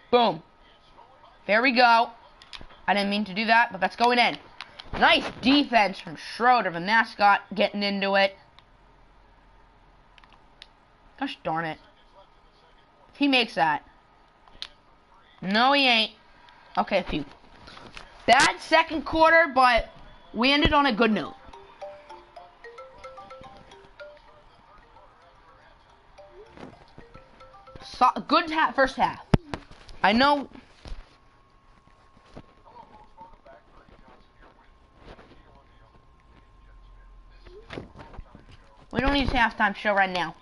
Boom. There we go. I didn't mean to do that, but that's going in. Nice defense from Schroeder, the mascot, getting into it. Gosh darn it. He makes that. No, he ain't. Okay, phew. Bad second quarter, but we ended on a good note. So, good first half. I know. We don't need a halftime show right now.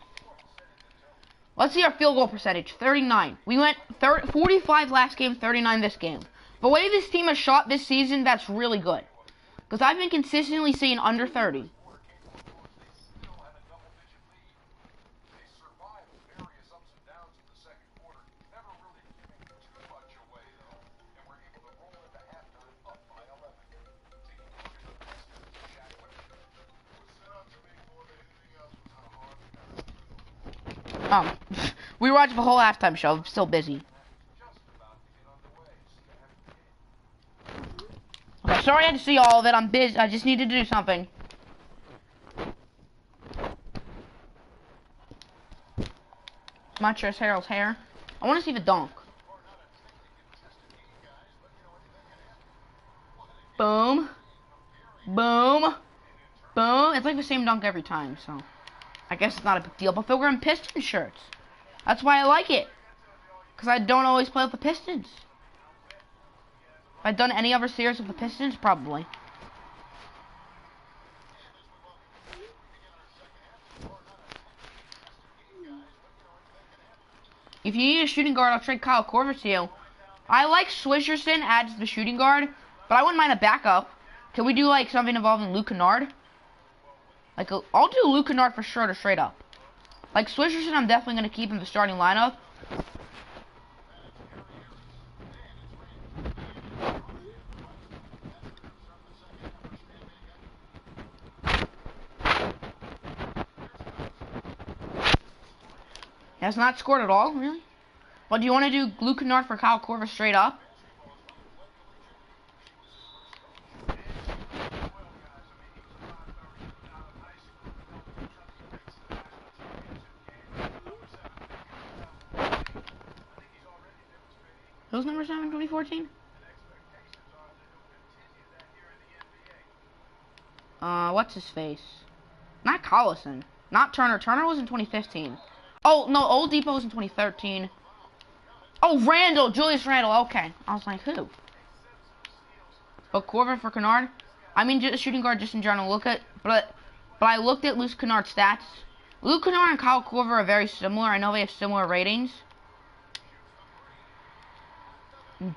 Let's see our field goal percentage. 39. We went 45 last game, 39 this game. The way this team has shot this season, that's really good. Because I've been consistently seeing under 30. We watched the whole halftime show. I'm still busy. Okay, sorry I had to see all of it. I'm busy. I just needed to do something. Montrezl Harrell's hair. I want to see the dunk. Boom. Boom. Boom. It's like the same dunk every time, so I guess it's not a big deal. But they're wearing Piston shirts. That's why I like it. Because I don't always play with the Pistons. If I'd done any other series with the Pistons, probably. If you need a shooting guard, I'll trade Kyle Korver to you. I like Swisherson as the shooting guard, but I wouldn't mind a backup. Can we do like something involving Luke Kennard? Like, I'll do Luke Kennard for sure to straight up. Like, Swisherson, I'm definitely going to keep in the starting lineup. Has not scored at all, really? Well, do you want to do Luke Kennard for Kyle Korver straight up? Who's number 7, 2014? What's his face? Not Collison. Not Turner. Turner was in 2015. Oh, no, Oladipo was in 2013. Oh, Randall. Julius Randall. Okay. I was like, who? But Korver for Kennard? I mean, just shooting guard just in general. But I looked at Luke Kennard's stats. Luke Kennard and Kyle Korver are very similar. I know they have similar ratings.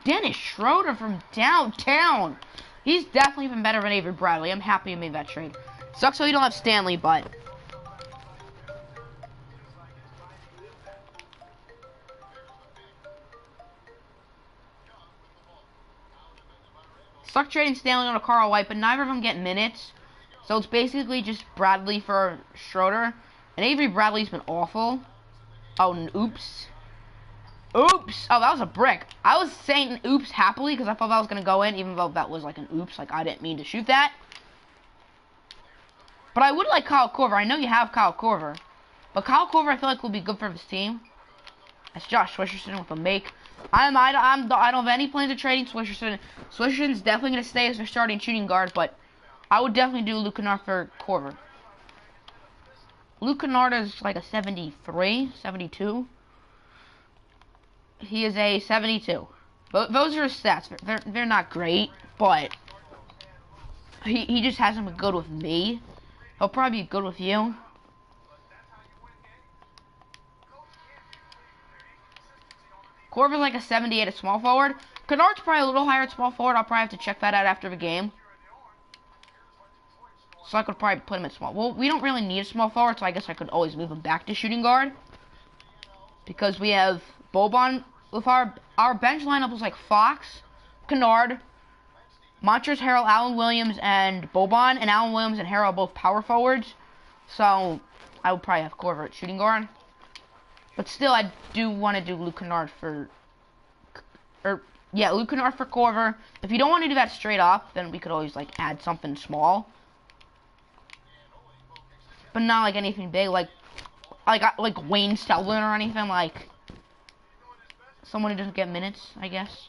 Dennis Schroeder from downtown. He's definitely even better than Avery Bradley. I'm happy he made that trade. Sucks so you don't have Stanley, but suck trading Stanley on a Carl White, but neither of them get minutes. So it's basically just Bradley for Schroeder. And Avery Bradley's been awful. Oh, oops. Oops! Oh, that was a brick. I was saying oops happily because I thought that was going to go in, even though that was like an oops. Like, I didn't mean to shoot that. But I would like Kyle Korver. I know you have Kyle Korver. But Kyle Korver, I feel like, will be good for this team. That's Josh Swisherson with a make. I don't have any plans of trading Swisherson. Swisherson's definitely gonna stay as their starting shooting guard, but I would definitely do Luke Kennard for Corver. Luke Kennard is like a 73, 72. He is a 72. Those are his stats. They're not great, but he just hasn't been good with me. He'll probably be good with you. Corver's like a 78 at small forward. Kennard's probably a little higher at small forward. I'll probably have to check that out after the game. So I could probably put him at small. Well, we don't really need a small forward, so I guess I could always move him back to shooting guard. Because we have Boban. With our bench lineup was like Fox, Kennard, Montrezl Harrell, Allen Williams, and Boban. And Allen Williams and Harrell are both power forwards. So I would probably have Corver at shooting guard. But still, I do want to do Luke Kennard for... Luke Kennard for Corver. If you don't want to do that straight up, then we could always like add something small. But not like anything big, like Wayne Selden or anything, like someone who doesn't get minutes, I guess.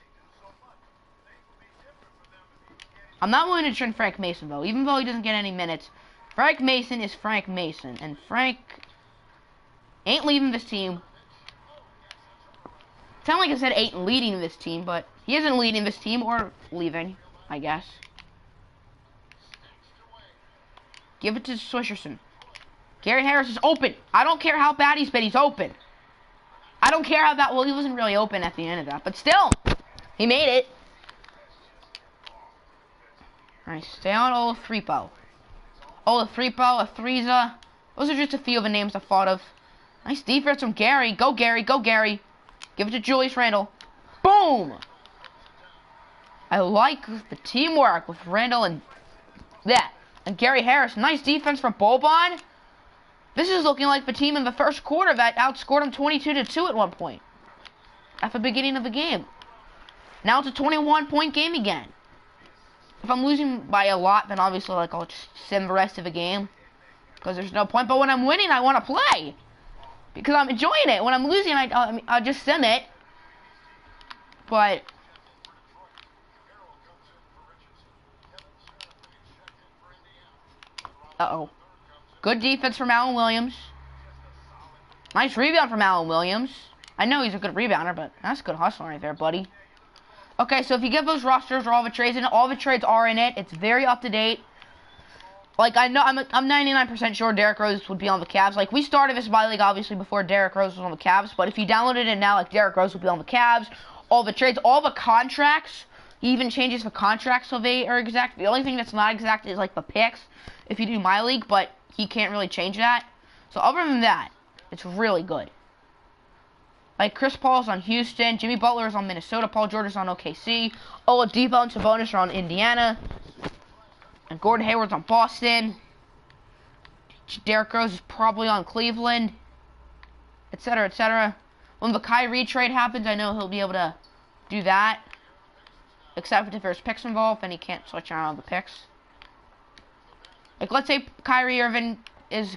I'm not willing to trade Frank Mason though, even though he doesn't get any minutes. Frank Mason is Frank Mason, and Frank ain't leaving this team. Sound like I said ain't leading this team, but he isn't leading this team or leaving, I guess. Give it to Swisherson. Gary Harris is open. I don't care how bad he's been. He's open. I don't care how bad. Well, he wasn't really open at the end of that. But still, he made it. All right, stay on Olafrepo. Olafrepo, Afriza. Those are just a few of the names I thought of. Nice defense from Gary. Go, Gary. Go, Gary. Give it to Julius Randle. Boom. I like the teamwork with Randle and that. And Gary Harris. Nice defense from Boban. This is looking like the team in the first quarter that outscored them 22-2 at one point. At the beginning of the game. Now it's a 21-point game again. If I'm losing by a lot, then obviously like I'll just sim the rest of the game. Because there's no point. But when I'm winning, I want to play. Because I'm enjoying it. When I'm losing, I'll just sim it. But... Uh-oh. Good defense from Allen Williams. Nice rebound from Allen Williams. I know he's a good rebounder, but that's good hustling right there, buddy. Okay, so if you get those rosters or all the trades in it, all the trades are in it. It's very up to date. Like, I know, I'm 99% sure Derrick Rose would be on the Cavs. Like, we started this MyLeague, obviously, before Derrick Rose was on the Cavs. But if you downloaded it now, like, Derrick Rose would be on the Cavs. All the trades, all the contracts. He even changes the contracts so they are exact. The only thing that's not exact is, like, the picks if you do MyLeague. But he can't really change that. So, other than that, it's really good. Like, Chris Paul's on Houston. Jimmy Butler's on Minnesota. Paul George's on OKC. Oladipo and Sabonis are on Indiana. And Gordon Hayward's on Boston. Derrick Rose is probably on Cleveland. Etc., etc. When the Kyrie trade happens, I know he'll be able to do that. Except if there's picks involved, then he can't switch around the picks. Like, let's say Kyrie Irving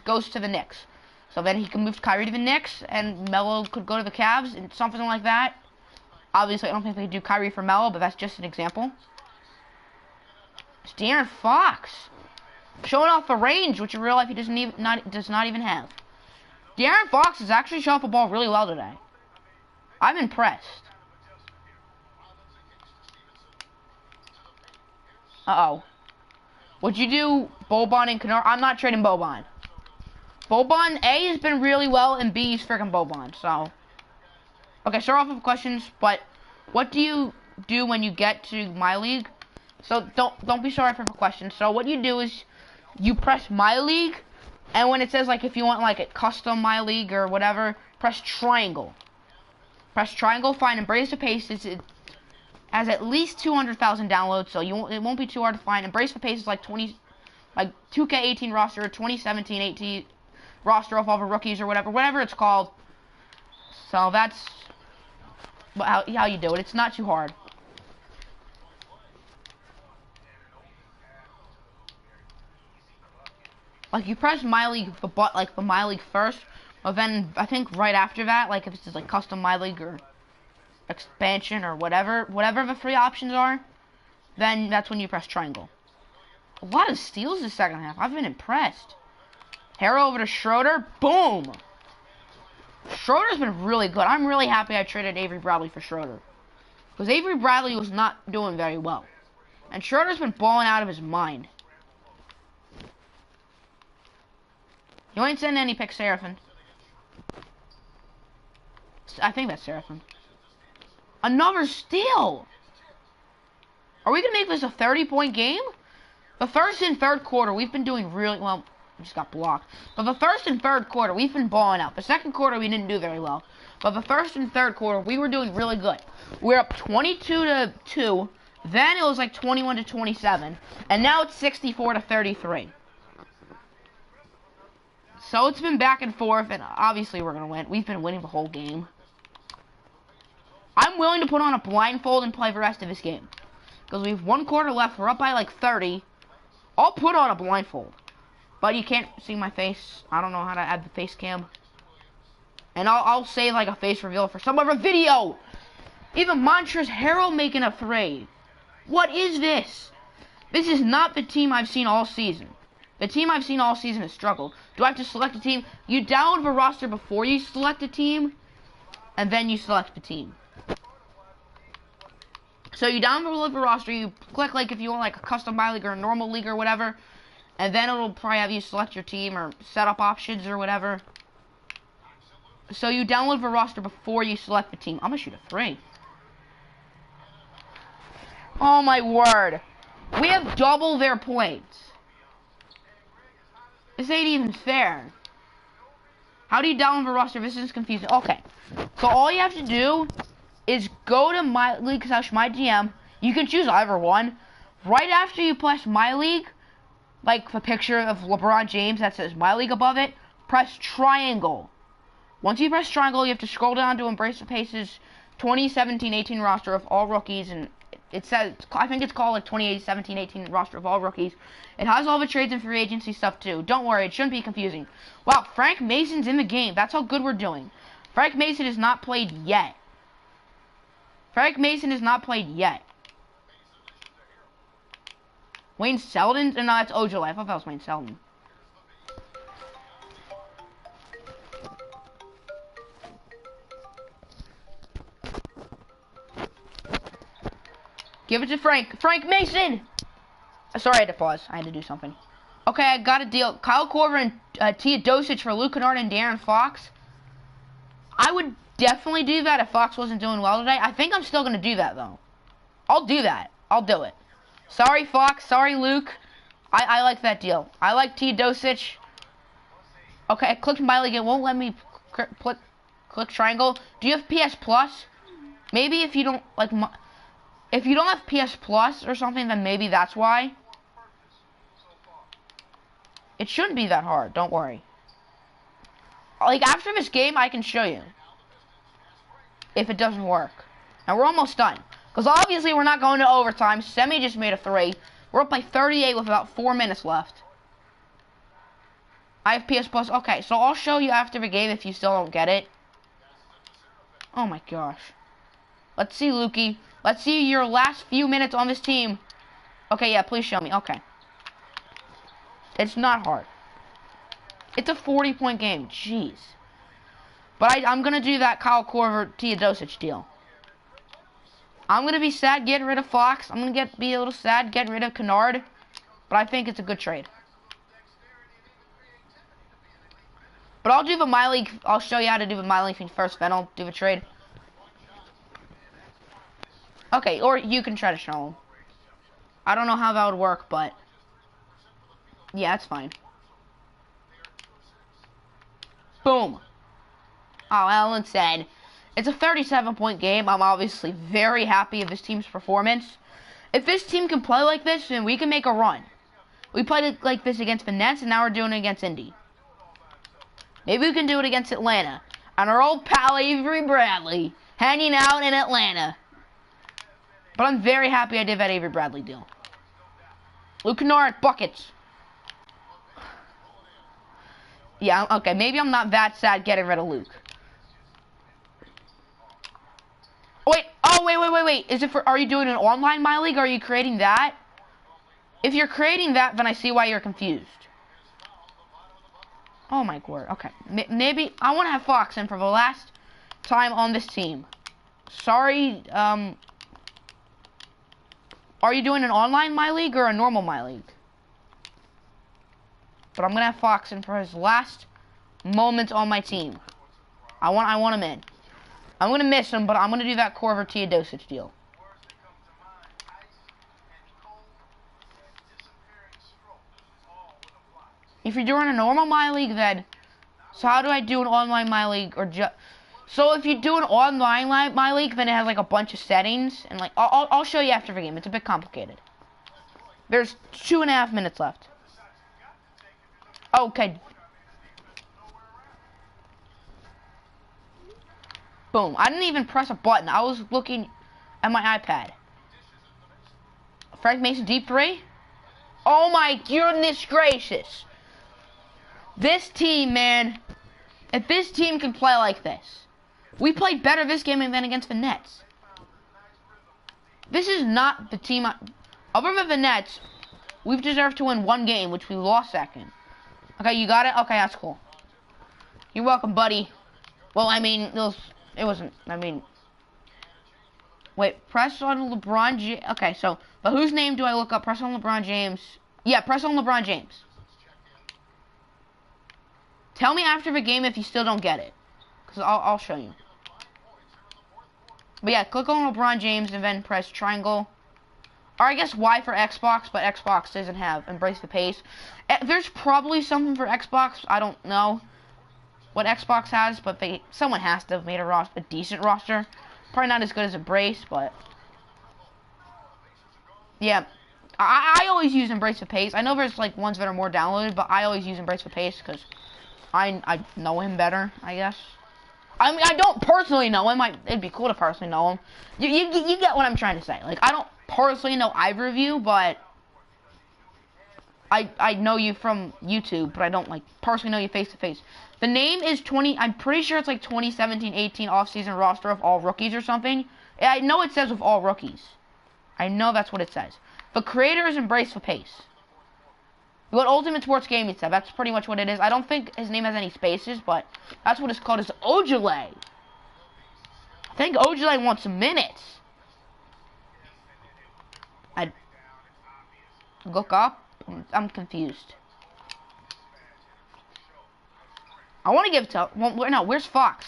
goes to the Knicks. So then he can move Kyrie to the Knicks, and Melo could go to the Cavs, and something like that. Obviously, I don't think they could do Kyrie for Melo, but that's just an example. It's De'Aaron Fox. Showing off the range, which in real life he does not even have. De'Aaron Fox is actually showing off the ball really well today. I'm impressed. Uh-oh. Would you do Boban and Kennard? I'm not trading Boban. Boban, A, has been really well, and B, is freaking Boban, so. Okay, start off with questions, but what do you do when you get to MyLeague? So, don't be sorry for the questions. So, what you do is, you press MyLeague, and when it says, like, if you want, like, a custom MyLeague or whatever, press triangle. Press triangle, find Embrace the Paces. It has at least 200,000 downloads, so it won't be too hard to find. Embrace the Paces, like 2K18 roster, 2017-18 roster of all the rookies or whatever it's called. So that's how you do it. It's not too hard. Like, you press MyLeague, the MyLeague first, but then I think right after that, like if it's just like custom MyLeague or expansion or whatever the free options are, then that's when you press triangle. A lot of steals this second half. I've been impressed. Harrow over to Schroeder. Boom! Schroeder's been really good. I'm really happy I traded Avery Bradley for Schroeder. Because Avery Bradley was not doing very well. And Schroeder's been balling out of his mind. You ain't sending any pick Seraphin. I think that's Seraphin. Another steal! Are we going to make this a 30-point game? The first and third quarter, we've been doing really well. We just got blocked. But the first and third quarter, we've been balling out. The second quarter, we didn't do very well. But the first and third quarter, we were doing really good. We're up 22-2. Then it was like 21-27. And now it's 64-33. So it's been back and forth, and obviously we're going to win. We've been winning the whole game. I'm willing to put on a blindfold and play the rest of this game. Because we have 1 quarter left. We're up by like 30. I'll put on a blindfold. But you can't see my face. I don't know how to add the face cam. And I'll save like a face reveal for some other video. Even Montrezl Harrell making a 3. What is this? This is not the team I've seen all season. The team I've seen all season has struggled. Do I have to select a team? You download the roster before you select a team. And then you select the team. So you download the roster, you click like if you want like a custom MyLeague or a normal league or whatever, and then it'll probably have you select your team or setup options or whatever. So you download the roster before you select the team. I'm gonna shoot a 3. Oh my word. We have double their points. This ain't even fair. How do you download the roster? This is confusing. Okay. So all you have to do is go to MyLeague/MyGM. You can choose either one. Right after you press MyLeague, like the picture of LeBron James that says MyLeague above it, press triangle. Once you press triangle, you have to scroll down to Embrace the Pace's 2017-18 roster of all rookies, and it says, I think it's called like 2017-18 roster of all rookies. It has all the trades and free agency stuff too. Don't worry, it shouldn't be confusing. Wow, Frank Mason's in the game. That's how good we're doing. Frank Mason has not played yet. Frank Mason has not played yet. Wayne Selden? No, that's Ojolai. I thought that was Wayne Selden. Give it to Frank. Frank Mason! Sorry, I had to pause. I had to do something. Okay, I got a deal. Kyle Korver and Tia Dosich for Luke Kennard and De'Aaron Fox. I would definitely do that if Fox wasn't doing well today. I think I'm still going to do that, though. I'll do that. I'll do it. Sorry, Fox. Sorry, Luke. I like that deal. I like Tia Dosich. Okay, I clicked MyLeague. It won't let me click triangle. Do you have PS Plus? Maybe if you don't, like, if you don't have PS Plus or something, then maybe that's why. It shouldn't be that hard. Don't worry. Like, after this game, I can show you if it doesn't work. And we're almost done. Because obviously we're not going to overtime. Semi just made a 3. We're up by 38 with about 4 minutes left. I have PS Plus. Okay, so I'll show you after the game if you still don't get it. Oh my gosh. Let's see, Lukey. Let's see your last few minutes on this team. Okay, yeah, please show me. Okay. It's not hard. It's a 40-point game. Jeez. But I'm going to do that Kyle Korver, Tia Dosich deal. I'm going to be sad getting rid of Fox. I'm going to be a little sad getting rid of Kennard. But I think it's a good trade. But I'll do the MyLeague. I'll show you how to do the MyLeague thing first, then I'll do the trade. Okay, or you can try to show him. I don't know how that would work, but yeah, it's fine. Boom. Oh, Ellen said, it's a 37-point game. I'm obviously very happy with this team's performance. If this team can play like this, then we can make a run. We played it like this against the Nets, and now we're doing it against Indy. Maybe we can do it against Atlanta. And our old pal Avery Bradley hanging out in Atlanta. But I'm very happy I did that Avery Bradley deal. Luke Kennard, buckets. Yeah, okay, maybe I'm not that sad getting rid of Luke. Oh, wait, wait. Is it for? Are you doing an online MyLeague? Are you creating that? If you're creating that, then I see why you're confused. Oh my word. Okay. Maybe I want to have Fox in for the last time on this team. Sorry. Are you doing an online MyLeague or a normal MyLeague? But I'm gonna have Fox in for his last moments on my team. I want him in. I'm gonna miss him, but I'm gonna do that Corver Teodosic deal. If you're doing a normal MyLeague, then so how do I do an online MyLeague or just? So if you do an online MyLeague, then it has like a bunch of settings and like I'll show you after the game. It's a bit complicated. There's 2.5 minutes left. Okay. Boom. I didn't even press a button. I was looking at my iPad. Frank Mason deep three. Oh my goodness gracious. This team, man. If this team can play like this. We played better this game than against the Nets. This is not the team. Other than the Nets, we've deserved to win one game, which we lost second. Okay, you got it? Okay, that's cool. You're welcome, buddy. Well, I mean, it wasn't, I mean. Wait, press on LeBron James. Okay, so, but whose name do I look up? Press on LeBron James. Yeah, press on LeBron James. Tell me after the game if you still don't get it. Because I'll show you. But yeah, click on LeBron James and then press triangle. Or I guess Y for Xbox, but Xbox doesn't have Embrace the Pace. There's probably something for Xbox. I don't know what Xbox has, but someone has to have made a decent roster. Probably not as good as Embrace, but yeah. I always use Embrace the Pace. I know there's like ones that are more downloaded, but I always use Embrace the Pace because I know him better, I guess. I mean, I don't personally know him. It'd be cool to personally know him. You get what I'm trying to say. Like, I don't personally know either of you, but I know you from YouTube, but I don't, like, personally know you face-to-face. The name is I'm pretty sure it's, like, 2017-18 off-season roster of all rookies or something. I know it says with all rookies. I know that's what it says. The creator is Embrace the Pace. What Ultimate Sports Gaming said. That's pretty much what it is. I don't think his name has any spaces, but that's what it's called. Is Ojale. I think Ojale wants some minutes. I look up. I'm confused. I want to give it to. Well, no, where's Fox?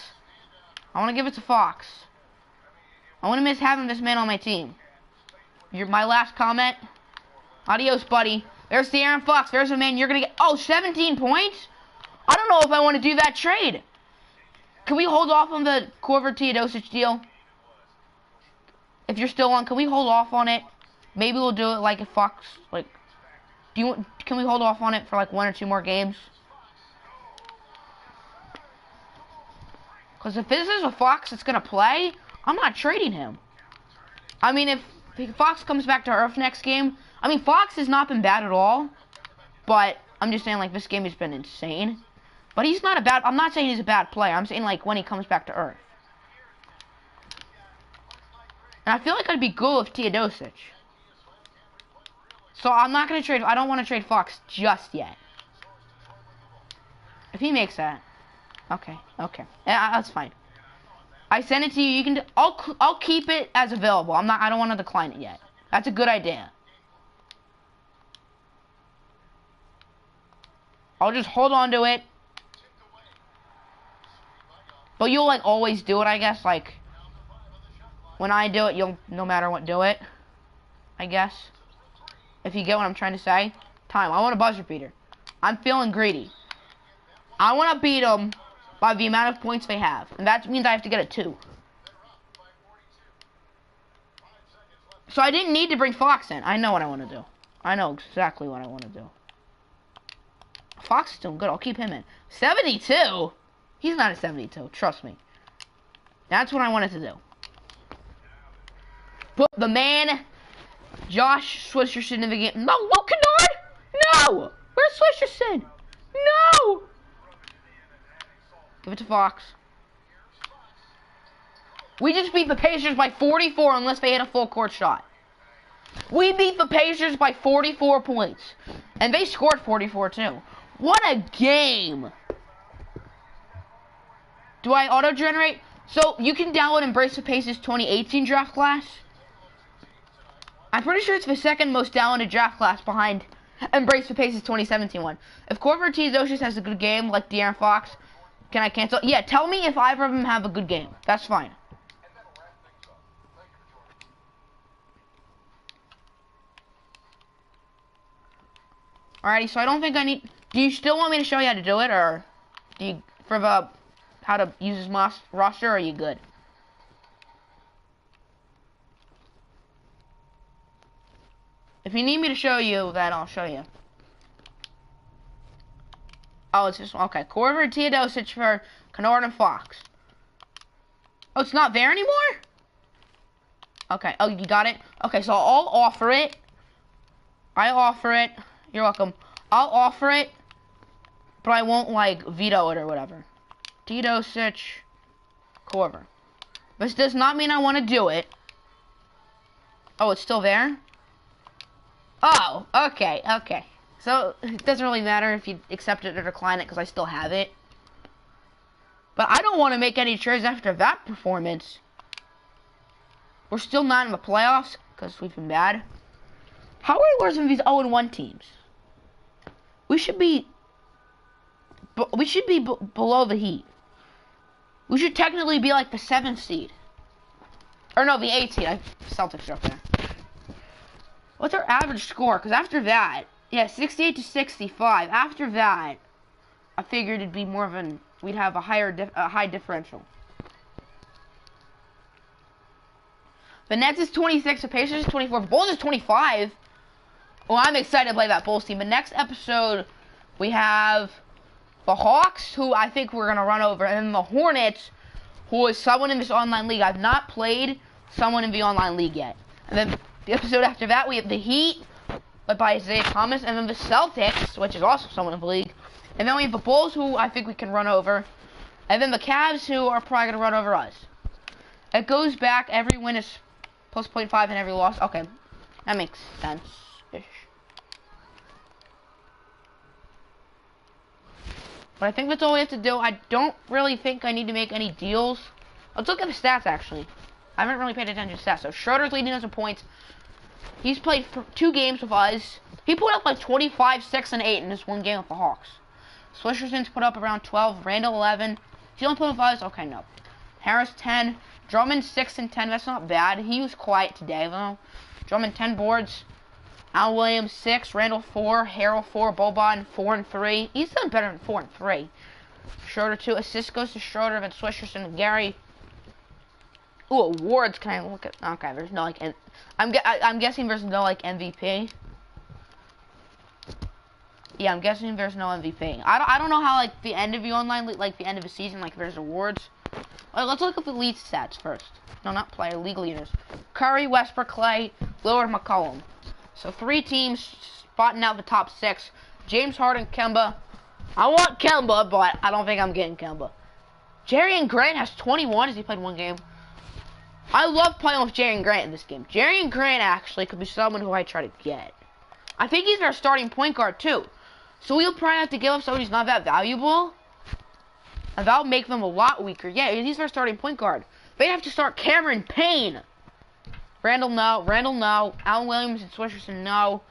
I want to give it to Fox. I want to miss having this man on my team. You're my last comment. Adios, buddy. There's the Aaron Fox. There's a man you're going to get. Oh, 17 points? I don't know if I want to do that trade. Can we hold off on the Corver Teodosic deal? If you're still on, can we hold off on it? Maybe we'll do it like if Fox, like, can we hold off on it for like 1 or 2 more games? Because if this is a Fox that's going to play, I'm not trading him. I mean, if Fox comes back to earth next game, I mean, Fox has not been bad at all, but I'm just saying, like, this game has been insane. But he's not I'm not saying he's a bad player. I'm saying, like, when he comes back to earth. And I feel like I'd be good with Teodosic. So I'm not going to trade, I don't want to trade Fox just yet. If he makes that. Okay. Yeah, that's fine. I sent it to you. You can. I'll keep it as available. I don't want to decline it yet. That's a good idea. I'll just hold on to it. But you'll like always do it, I guess. Like when I do it, you'll no matter what do it. I guess. If you get what I'm trying to say. Time. I want a buzzer beater. I'm feeling greedy. I want to beat them by the amount of points they have. And that means I have to get a 2. So I didn't need to bring Fox in. I know what I want to do. I know exactly what I want to do. Fox is doing good. I'll keep him in. 72? He's not a 72. Trust me. That's what I wanted to do. Put the man, Josh Swisherson in the game. No, Kennard! No! Where's Swisherson? No! Give it to Fox. We just beat the Pacers by 44 unless they hit a full court shot. We beat the Pacers by 44 points. And they scored 44 too. What a game. Do I auto-generate? So, you can download Embrace the Pace's 2018 draft class. I'm pretty sure it's the second most downloaded draft class behind Embrace the Pace's 2017 one. If Corver Teodosius has a good game, like De'Aaron Fox, can I cancel? Yeah, tell me if either of them have a good game. That's fine. Alrighty, so I don't think I need... Do you still want me to show you how to do it, or... Do you... For the... How to use his roster, or are you good? If you need me to show you, then I'll show you. Oh, it's just... Okay, Corver Teodosic for Kennard and Fox. Oh, it's not there anymore? Okay, oh, you got it? Okay, so I'll offer it. I offer it. You're welcome. I'll offer it, but I won't, like, veto it or whatever. Teodosic, Corver. This does not mean I want to do it. Oh, it's still there? Oh, okay, okay. So, it doesn't really matter if you accept it or decline it, because I still have it. But I don't want to make any trades after that performance. We're still not in the playoffs, because we've been bad. How are we worse than these 0-1 teams? We should be below the Heat. We should technically be like the 7th seed. Or no, the 8th seed. Celtics are up there. What's our average score? Because after that, yeah, 68 to 65. After that, I figured it'd be more of an... We'd have a high differential. The Nets is 26. The Pacers is 24. The Bulls is 25. Well, I'm excited to play that Bulls team. But next episode, we have the Hawks, who I think we're going to run over. And then the Hornets, who is someone in this online league. I've not played someone in the online league yet. And then the episode after that, we have the Heat, led by Isaiah Thomas. And then the Celtics, which is also someone in the league. And then we have the Bulls, who I think we can run over. And then the Cavs, who are probably going to run over us. It goes back. Every win is plus 0.5 and every loss. Okay, that makes sense-ish. But I think that's all we have to do. I don't really think I need to make any deals. Let's look at the stats, actually. I haven't really paid attention to stats. So Schroeder's leading us in points. He's played 2 games with us. He put up like 25, 6, and 8 in this one game with the Hawks. Swisherson's put up around 12. Randall 11. He only put up 5. Okay, no. Harris 10. Drummond 6 and 10. That's not bad. He was quiet today though. Drummond 10 boards. Al Williams 6. Randall 4. Harrell 4. Boban 4 and 3. He's done better than 4 and 3. Schroeder 2. Assist goes to Schroeder, then Swisherson and Gary. Ooh, awards. Can I look at? Okay, there's no like. I'm guessing there's no like MVP. Yeah, I'm guessing there's no MVP. I don't know how like the end of the online like the end of the season like there's awards. Let's look at the lead stats first. No, not player, league leaders. Curry, Westbrook, Clay, Lillard, McCollum. So 3 teams spotting out the top 6. James Harden, Kemba. I want Kemba, but I don't think I'm getting Kemba. Jerian Grant has 21 as he played 1 game. I love playing with Jerian Grant in this game. Jerian Grant actually could be someone who I try to get. I think he's our starting point guard too. So we'll probably have to give up someone who's not that valuable. And that'll make them a lot weaker. Yeah, he's our starting point guard. They'd have to start Cameron Payne. Randall, no. Randall, no. Allen Williams and Swisherson, no.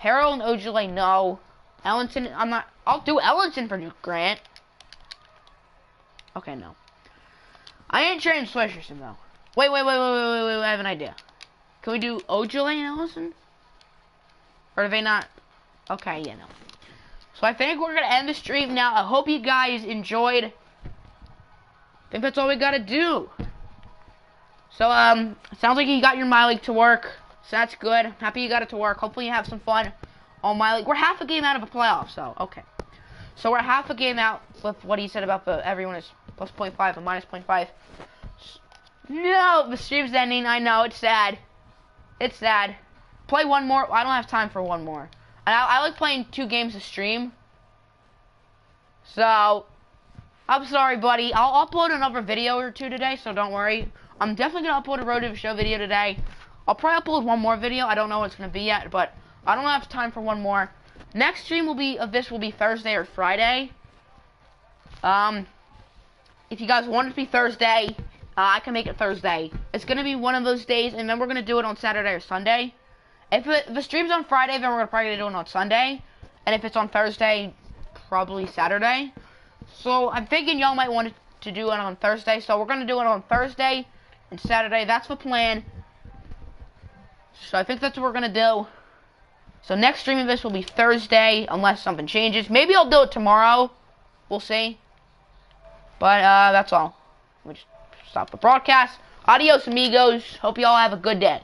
Harrell and Ojale, no. Ellenson, I'm not... I'll do Ellenson for Grant. Okay, no. I ain't trading Swisherson, though. Wait, I have an idea. Can we do Ojale and Ellison? Or are they not? Okay, yeah, no. So I think we're going to end the stream now. I hope you guys enjoyed. I think that's all we got to do. So, it sounds like you got your MyLeague to work. So that's good. I'm happy you got it to work. Hopefully you have some fun on MyLeague. We're half a game out of a playoff, so, okay. So we're half a game out with what he said about the everyone is plus 0.5 and minus 0.5. No, the stream's ending. I know, it's sad. It's sad. Play one more. I don't have time for one more. And I like playing 2 games a stream. So, I'm sorry, buddy. I'll upload another video or 2 today, so don't worry. I'm definitely going to upload a Road to the Show video today. I'll probably upload one more video. I don't know what it's going to be yet, but I don't have time for one more. Next stream will be Thursday or Friday. If you guys want it to be Thursday, I can make it Thursday. It's going to be one of those days, and then we're going to do it on Saturday or Sunday. If the stream's on Friday, then we're going to probably do it on Sunday. And if it's on Thursday, probably Saturday. So I'm thinking y'all might want to do it on Thursday. So we're going to do it on Thursday and Saturday. That's the plan. So I think that's what we're going to do. So next stream of this will be Thursday, unless something changes. Maybe I'll do it tomorrow. We'll see. But that's all. Let me just stop the broadcast. Adios, amigos. Hope you all have a good day.